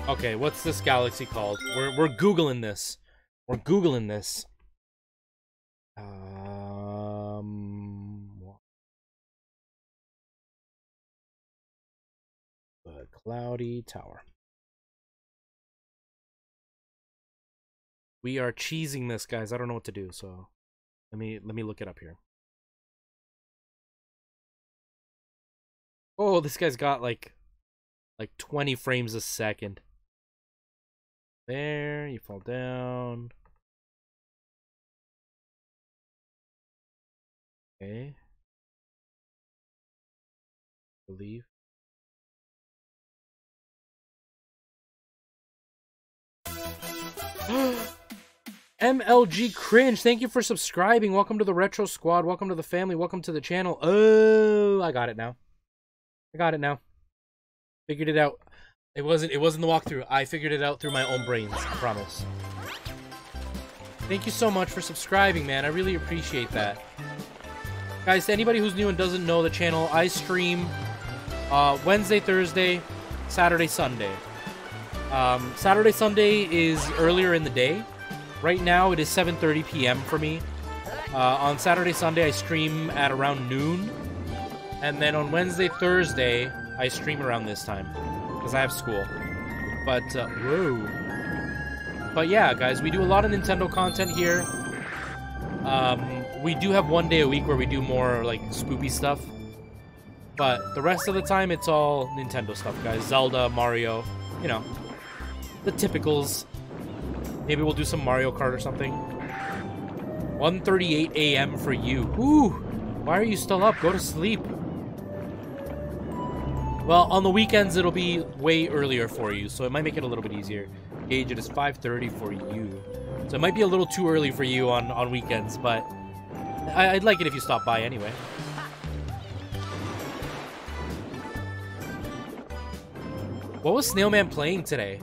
Okay, what's this galaxy called? We're Googling this. We're Googling this. The Cloudy Tower. We are cheesing this, guys. I don't know what to do, so let me look it up here. Oh, this guy's got like 20 frames a second. There, you fall down. Okay. Believe. MLG Cringe, thank you for subscribing. Welcome to the Retro Squad. Welcome to the family. Welcome to the channel. Oh, I got it now. I got it now. Figured it out. It wasn't the walkthrough. I figured it out through my own brains, I promise. Thank you so much for subscribing, man. I really appreciate that. Guys, to anybody who's new and doesn't know the channel, I stream Wednesday, Thursday, Saturday, Sunday. Saturday, Sunday is earlier in the day. Right now, it is 7:30 p.m. for me. On Saturday, Sunday, I stream at around noon. And then on Wednesday, Thursday, I stream around this time. Because I have school. But, whoa. But yeah, guys, we do a lot of Nintendo content here. We do have one day a week where we do more, like, spoopy stuff. But the rest of the time, it's all Nintendo stuff, guys. Zelda, Mario, you know. The typicals. Maybe we'll do some Mario Kart or something. 1:38 a.m. for you. Ooh! Why are you still up? Go to sleep. Well, on the weekends, it'll be way earlier for you, so it might make it a little bit easier. Gage, it is 5:30 for you. So it might be a little too early for you on weekends, but I'd like it if you stop by anyway. What was Snailman playing today?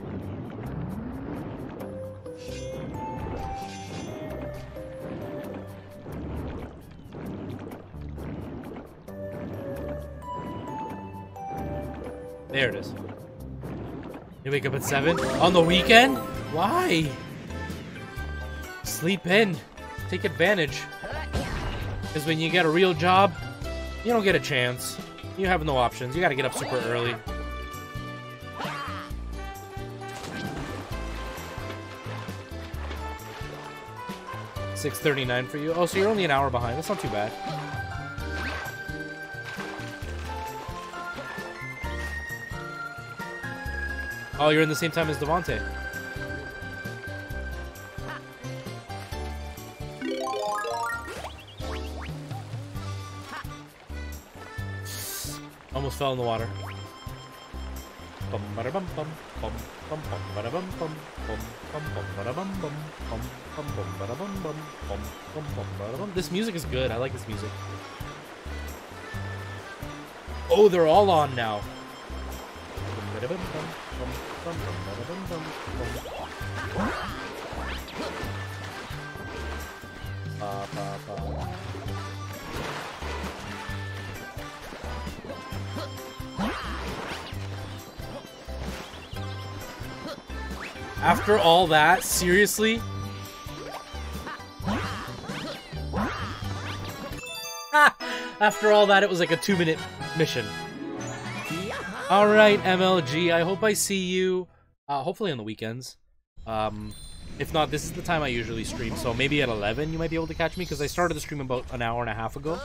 There it is. You wake up at 7? On the weekend? Why? Sleep in. Take advantage. Because when you get a real job, you don't get a chance. You have no options. You gotta get up super early. $6:39 for you. Oh, so you're only an hour behind. That's not too bad. Oh, you're in the same time as Devontae. Almost fell in the water. This music is good. I like this music. Oh, they're all on now. After all that, seriously? After all that, it was like a 2-minute mission. Alright, MLG, I hope I see you, hopefully on the weekends. If not, this is the time I usually stream, so maybe at 11 you might be able to catch me, because I started the stream about an hour and a half ago.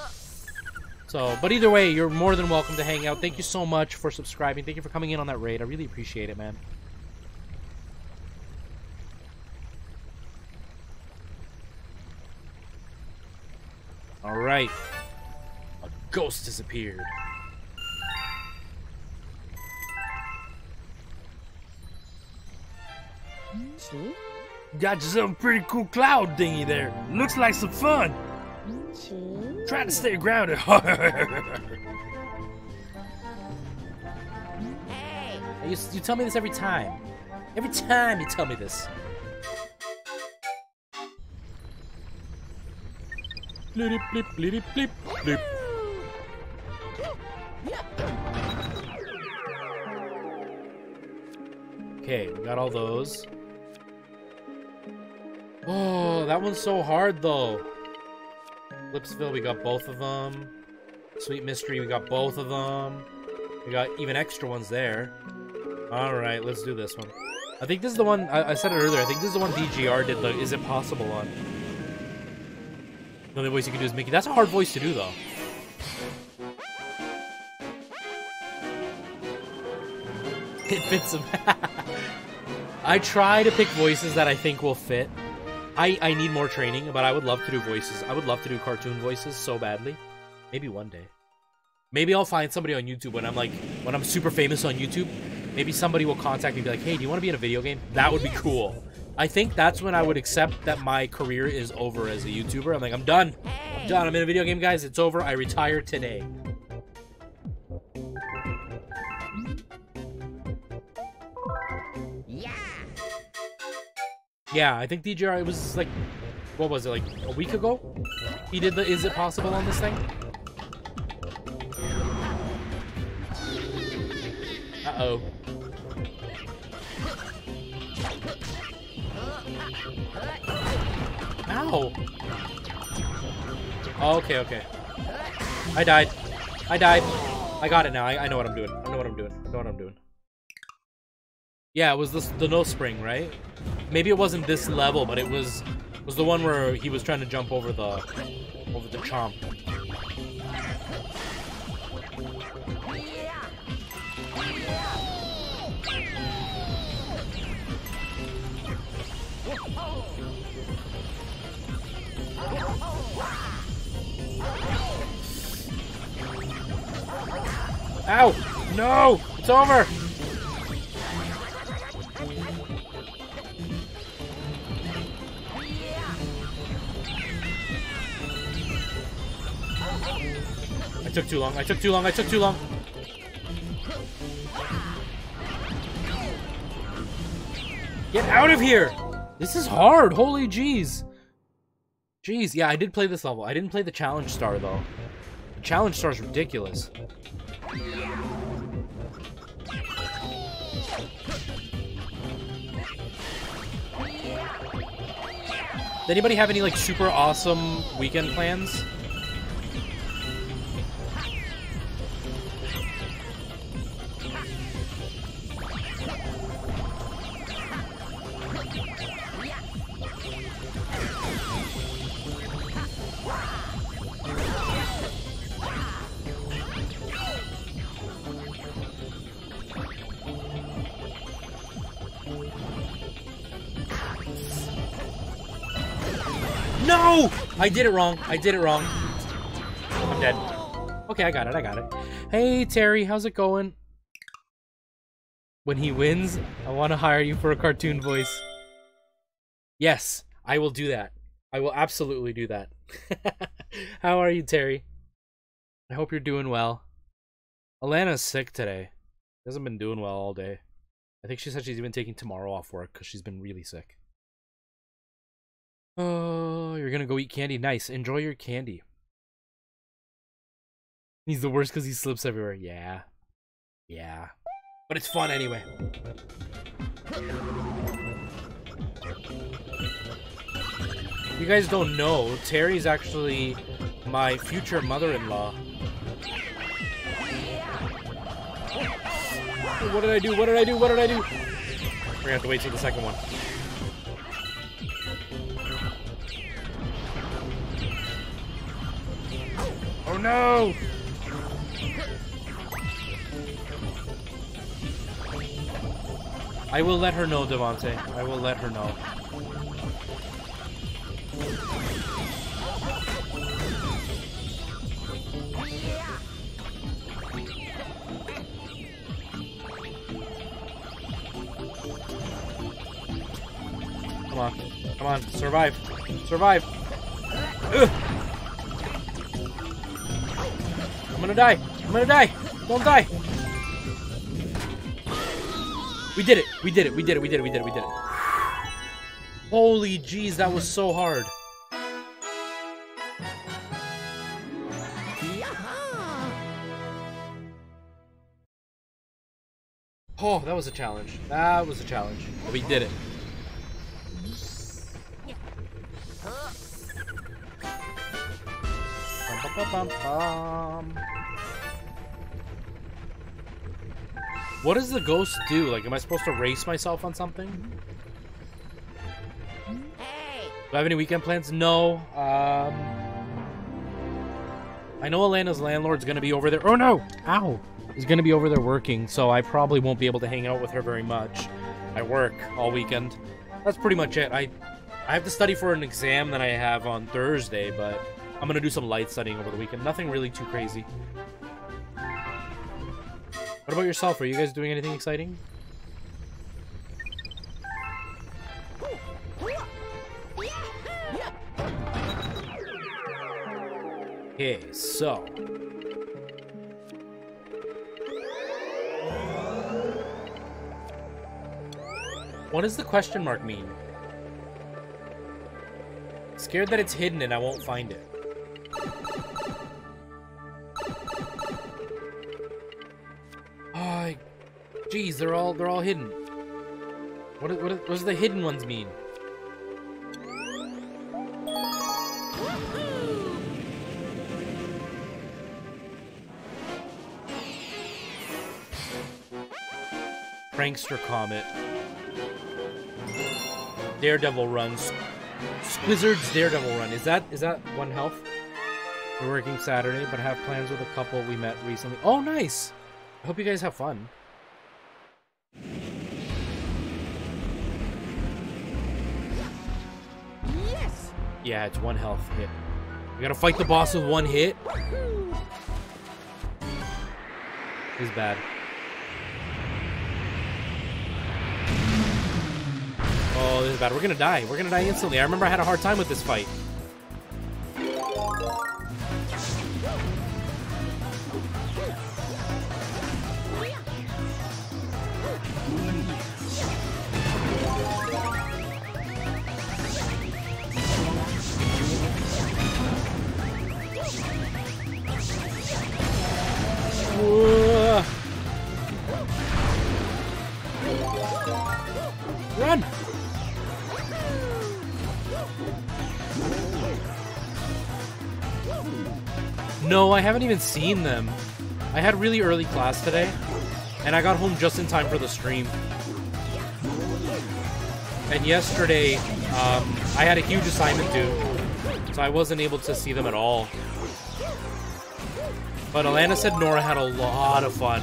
So, but either way, you're more than welcome to hang out. Thank you so much for subscribing. Thank you for coming in on that raid. I really appreciate it, man. Alright. A ghost disappeared. Got yourself a pretty cool cloud thingy there. Looks like some fun. Trying to stay grounded. Hey! You tell me this every time. Every time you tell me this. Blip, blip, blip, blip, blip. Okay, we got all those. Oh, that one's so hard though. Lipsville, we got both of them. Sweet Mystery, we got both of them. We got even extra ones there. Alright, let's do this one. I think this is the one, I said it earlier, I think this is the one DGR did the Is It Possible on. The only voice you can do is Mickey. That's a hard voice to do though. It fits him. I try to pick voices that I think will fit. I need more training, but I would love to do voices. I would love to do cartoon voices so badly. Maybe one day. Maybe I'll find somebody on YouTube when I'm super famous on YouTube. Maybe somebody will contact me and be like, hey, do you want to be in a video game? That would be cool. I think that's when I would accept that my career is over as a YouTuber. I'm like, I'm done. I'm done. I'm in a video game, guys. It's over. I retire today. Yeah, I think DJR, it was like, what was it, like a week ago? He did the Is It Possible on this thing? Uh-oh. Ow! Oh, okay, okay. I died. I died. I got it now. I know what I'm doing. I know what I'm doing. I know what I'm doing. Yeah, it was the no spring, right? Maybe it wasn't this level, but it was the one where he was trying to jump over the chomp. Ow! No! It's over! I took too long. I took too long. I took too long. Get out of here! This is hard. Holy jeez. Jeez. Yeah, I did play this level. I didn't play the challenge star, though. The challenge star is ridiculous. Does anybody have any, like, super awesome weekend plans? No! I did it wrong. I did it wrong. I'm dead. Okay, I got it. I got it. Hey, Terry, how's it going? When he wins, I want to hire you for a cartoon voice. Yes, I will do that. I will absolutely do that. How are you, Terry? I hope you're doing well. Alana's sick today. She hasn't been doing well all day. I think she said she's even taking tomorrow off work because she's been really sick. Oh, you're gonna go eat candy. Nice. Enjoy your candy. He's the worst because he slips everywhere. Yeah. Yeah. But it's fun anyway. You guys don't know, Terry's actually my future mother-in-law. What did I do? What did I do? What did I do? We're gonna have to wait till the second one. Oh no! I will let her know, Devontae. I will let her know. Come on. Come on. Survive. Survive. Ugh. I'm gonna die. I'm gonna die. Don't die. We did it. We did it. We did it. We did it. We did it. We did it. Holy jeez, that was so hard. Oh, that was a challenge. That was a challenge. But we did it. What does the ghost do? Like, am I supposed to race myself on something? Hey! Do I have any weekend plans? No. I know Alana's landlord's gonna be over there. Oh no! Ow! Is gonna be over there working, so I probably won't be able to hang out with her very much. I work all weekend. That's pretty much it. I have to study for an exam that I have on Thursday, but I'm gonna do some light studying over the weekend. Nothing really too crazy. What about yourself? Are you guys doing anything exciting? Okay, so... what does the question mark mean? Scared that it's hidden and I won't find it. Oh, geez, they're all hidden. What does the hidden ones mean? Prankster Comet. Daredevil runs. Squizzard's Daredevil run. Is that 1 health? We're working Saturday, but have plans with a couple we met recently. Oh, nice! I hope you guys have fun. Yes! Yeah, it's 1 health hit. We gotta fight the boss with 1 hit? This is bad. Oh, this is bad. We're gonna die. We're gonna die instantly. I remember I had a hard time with this fight. Run! No, I haven't even seen them. I had really early class today, and I got home just in time for the stream. And yesterday, I had a huge assignment due, so I wasn't able to see them at all. But Alana said Nora had a lot of fun.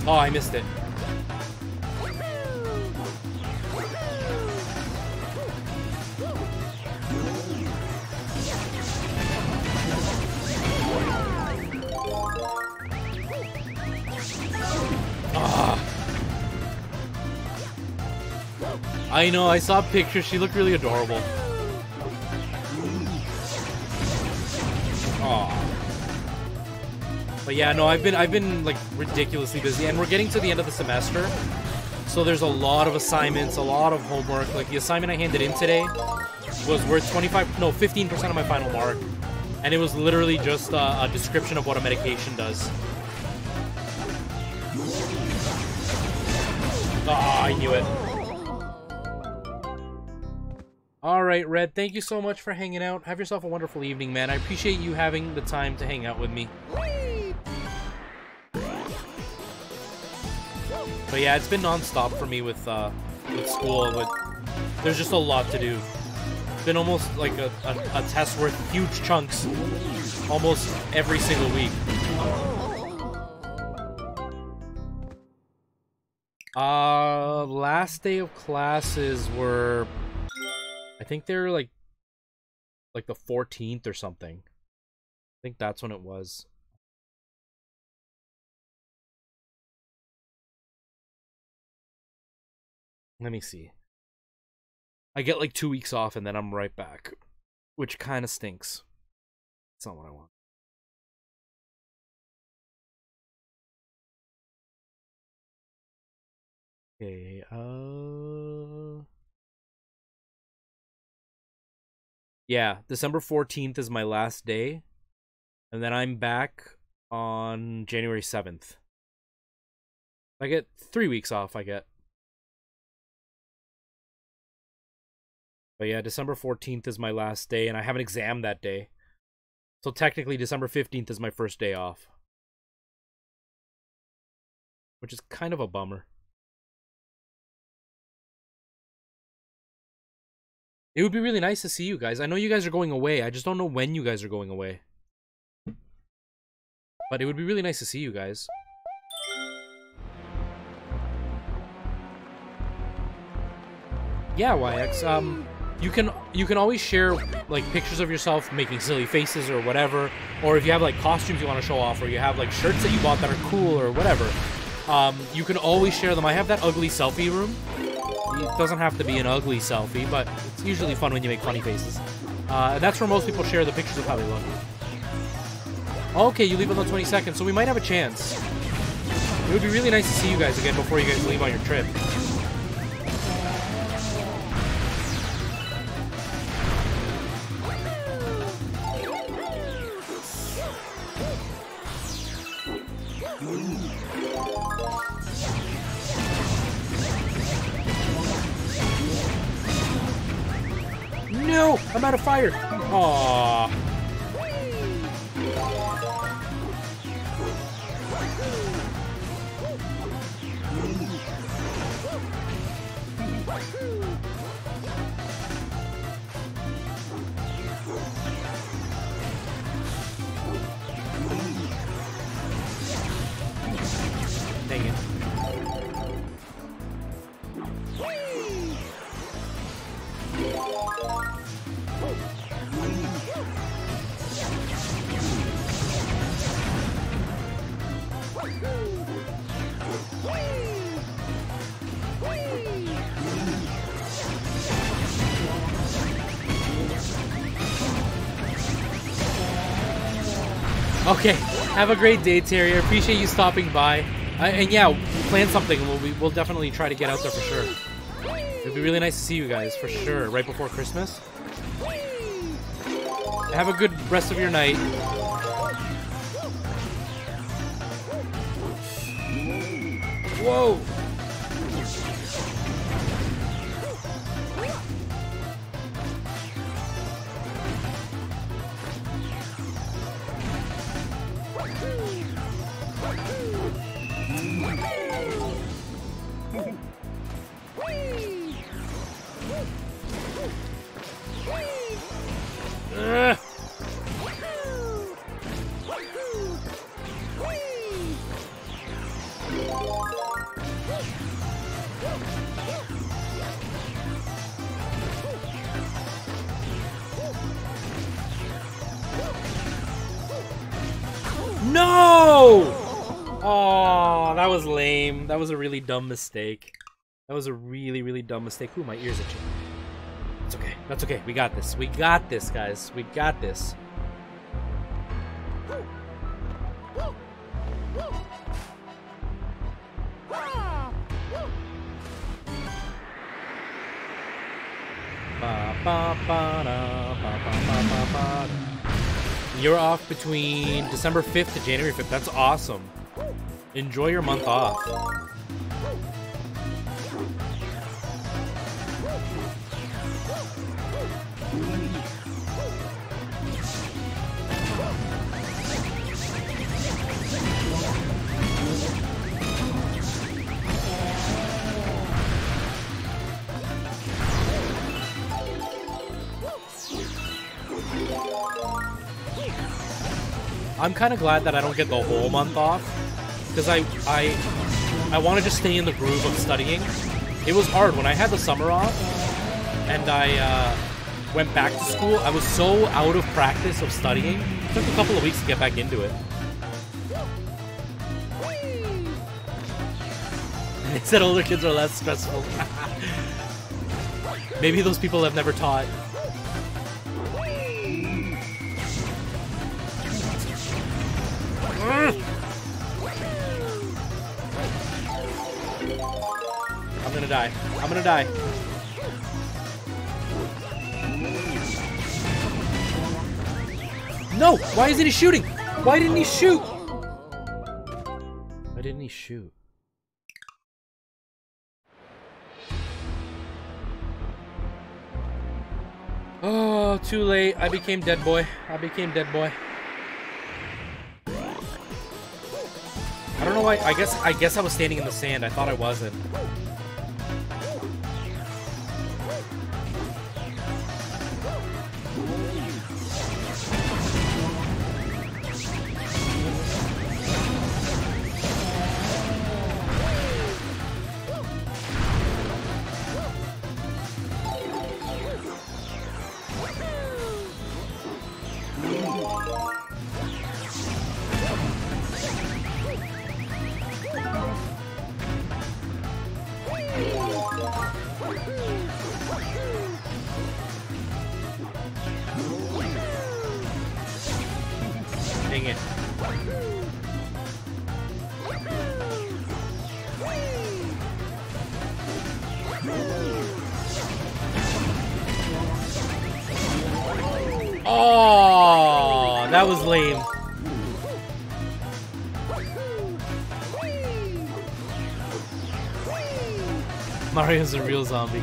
Oh, I missed it. I know, I saw pictures. She looked really adorable. Aw. But yeah, no, I've been like ridiculously busy, and we're getting to the end of the semester. So there's a lot of assignments, a lot of homework. Like the assignment I handed in today was worth 15% of my final mark. And it was literally just a description of what a medication does. Ah, I knew it. Alright, Red, thank you so much for hanging out. Have yourself a wonderful evening, man. I appreciate you having the time to hang out with me. But yeah, it's been non-stop for me with school. There's just a lot to do. It's been almost like a test worth huge chunks almost every single week. Last day of classes were... I think they're like the 14th or something. I think that's when it was. Let me see. I get like 2 weeks off and then I'm right back, which kind of stinks. It's not what I want. Okay, yeah, December 14th is my last day, and then I'm back on January 7th. I get 3 weeks off, I get. But yeah, December 14th is my last day, and I have an exam that day. So technically, December 15th is my first day off. Which is kind of a bummer. It would be really nice to see you guys. I know you guys are going away. I just don't know when you guys are going away. But it would be really nice to see you guys. Yeah, YX. You can always share like pictures of yourself making silly faces or whatever, or if you have like costumes you want to show off, or you have like shirts that you bought that are cool or whatever. You can always share them. I have that ugly selfie room. It doesn't have to be an ugly selfie, but it's usually fun when you make funny faces. And that's where most people share the pictures of how they look. Okay, you leave on the 22nd, so we might have a chance. It would be really nice to see you guys again before you guys leave on your trip. No! I'm out of fire! Aww. Dang it. Okay, have a great day, Terry. I appreciate you stopping by. And yeah, plan something. We'll definitely try to get out there for sure. It'd be really nice to see you guys, for sure, right before Christmas. Have a good rest of your night. Whoa! No! Oh, that was lame. That was a really dumb mistake. That was a really, really dumb mistake. Ooh, my ears itching. It's okay. That's okay. We got this. We got this, guys. We got this. You're off between December 5th to January 5th. That's awesome. Enjoy your month off. I'm kind of glad that I don't get the whole month off, because I want to just stay in the groove of studying. It was hard when I had the summer off and I went back to school. I was so out of practice of studying. It took a couple of weeks to get back into it. They said older kids are less stressful. Maybe those people have never taught. I'm gonna die. I'm gonna die. No! Why isn't he shooting? Why didn't he shoot? Why didn't he shoot? Oh, too late. I became dead boy. I became dead boy. I don't know why. I guess I was standing in the sand. I thought I wasn't. Dang it. Oh, that was lame. Mario's a real zombie.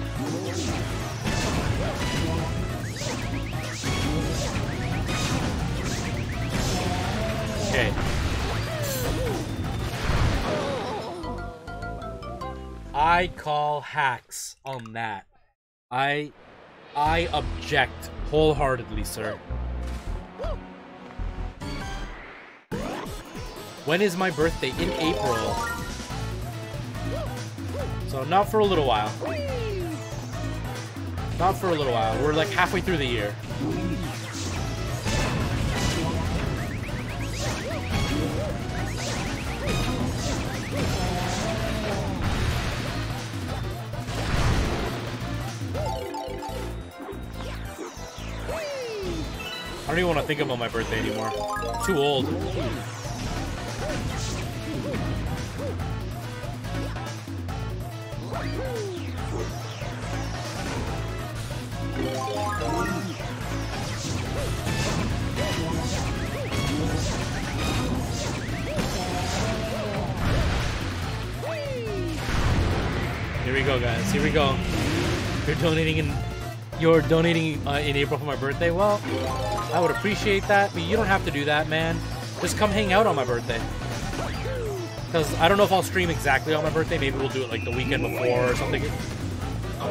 Okay. I call hacks on that. I object wholeheartedly, sir. When is my birthday? In April. So not for a little while. Not for a little while. We're like halfway through the year. I don't even want to think about my birthday anymore. Too old. Here we go, guys. Here we go. You're donating in April for my birthday. Well, I would appreciate that, but you don't have to do that, man. Just come hang out on my birthday. Because I don't know if I'll stream exactly on my birthday. Maybe we'll do it like the weekend before or something.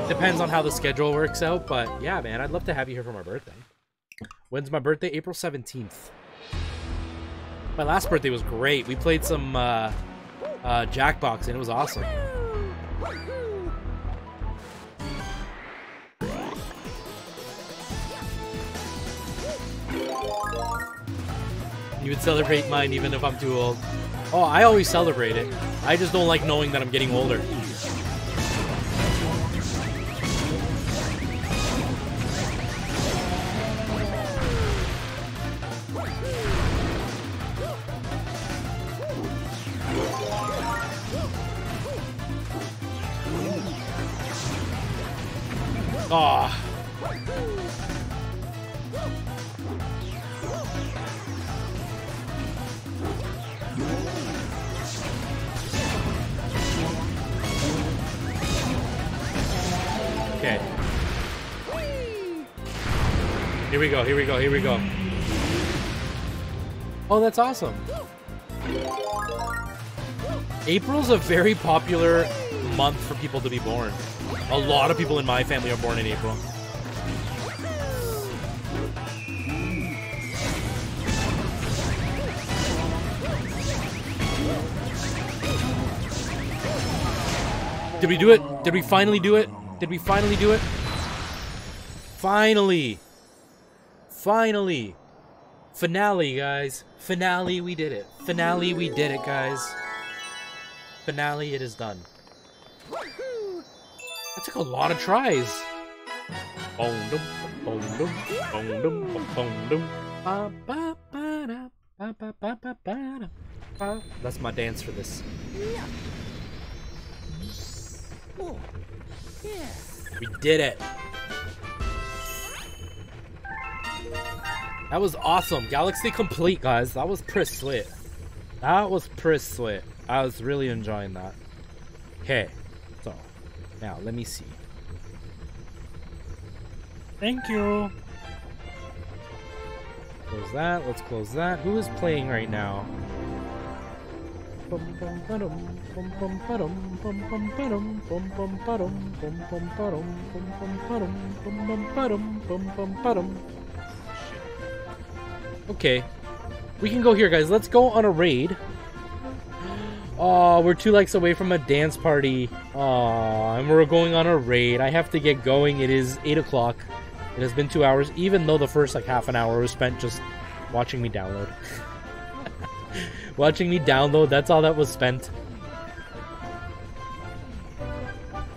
Depends on how the schedule works out. But yeah, man, I'd love to have you here for my birthday. When's my birthday? April 17th. My last birthday was great. We played some Jackbox and it was awesome. You would celebrate mine even if I'm too old. Oh, I always celebrate it. I just don't like knowing that I'm getting older. Ah. Okay. Here we go, here we go, here we go. Oh, that's awesome. April's a very popular month for people to be born. A lot of people in my family are born in April. Did we do it? Did we finally do it? Did we finally do it? Finally! Finally! Finale, guys. Finale, we did it. Finale, we did it, guys. Finale, it is done. That took a lot of tries. That's my dance for this. We did it. That was awesome. Galaxy complete, guys. That was pretty sweet. That was pretty sweet. I was really enjoying that. Okay. So, now let me see. Thank you. Close that. Let's close that. Who is playing right now? Okay. We can go here, guys. Let's go on a raid. Oh, we're 2 likes away from a dance party. Oh, and we're going on a raid. I have to get going. It is 8 o'clock. It has been 2 hours, even though the first like half an hour was spent just watching me download. Watching me download, that's all that was spent.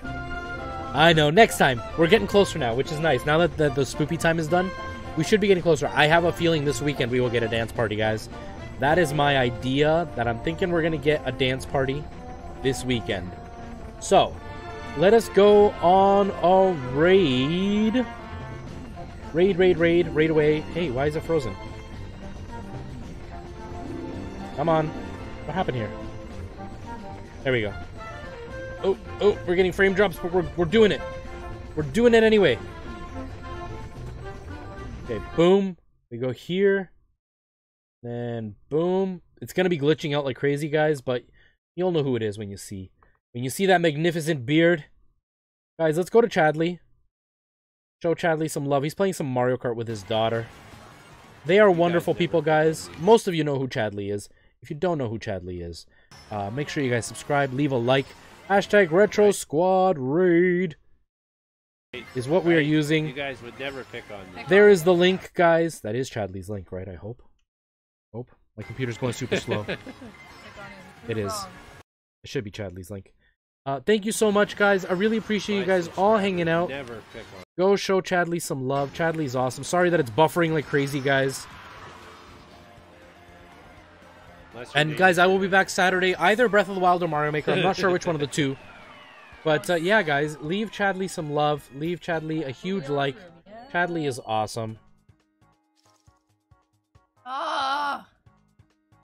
I know, next time. We're getting closer now, which is nice. Now that the spoopy time is done, we should be getting closer. I have a feeling this weekend we will get a dance party, guys. That is my idea, that I'm thinking we're going to get a dance party this weekend. So, let us go on a raid. Raid away. Hey, why is it frozen? Come on. What happened here? There we go. Oh, we're getting frame drops, but we're doing it. We're doing it anyway. Okay, boom. We go here. Then boom. It's gonna be glitching out like crazy, guys, but you'll know who it is when you see. When you see that magnificent beard. Guys, let's go to Chadley. Show Chadley some love. He's playing some Mario Kart with his daughter. They are wonderful people, guys. Most of you know who Chadley is. If you don't know who Chadley is, make sure you guys subscribe, leave a like. Hashtag Retro Squad Raid is what we are using. You guys would never pick on me. There is the link, guys. That is Chadley's link, right? I hope. My computer's going super slow. It is. It should be Chadley's link. Thank you so much, guys. I really appreciate you guys all hanging out. Never pick on. Go show Chadley some love. Chadley's awesome. Sorry that it's buffering like crazy, guys. And guys, I will be back Saturday, either Breath of the Wild or Mario Maker. I'm not sure which one of the two. But yeah, guys, leave Chadley some love. Leave Chadley a huge like. Chadley is awesome.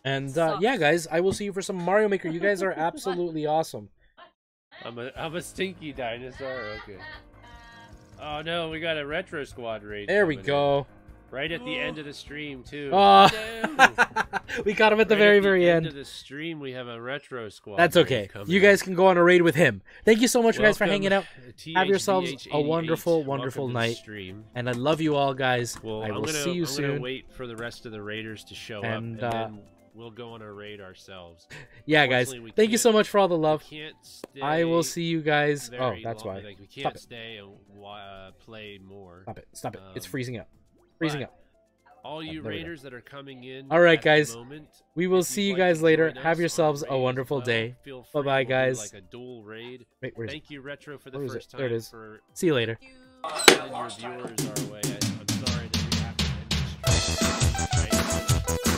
And yeah, guys, I will see you for some Mario Maker. You guys are absolutely awesome. I'm a stinky dinosaur. Okay. Oh no, we got a Retro Squad raid. There we go. Right at the end of the stream too. Oh, we got him at the very end Of the stream, we have a Retro Squad. That's okay. You guys can go on a raid with him. Thank you so much, guys, for hanging out. Have yourselves a wonderful, wonderful night. And I love you all, guys. Well, I will see you soon. I'm gonna wait for the rest of the raiders to show up, and then we'll go on a raid ourselves. Yeah, guys. Thank you so much for all the love. Can't stay I will see you guys. Oh, that's long. why. Like, we can't stay and play more. Stop it. Stop it. It's freezing up. Freezing up. All you raiders that are coming in. All right, guys. We will see you guys later. Have yourselves a wonderful day. Bye-bye, guys. Like a dual raid. Wait, where is Thank you, Retro, for the it? first time. There it is. For see you later. sending your viewers our way. I'm sorry that we have to end this stream.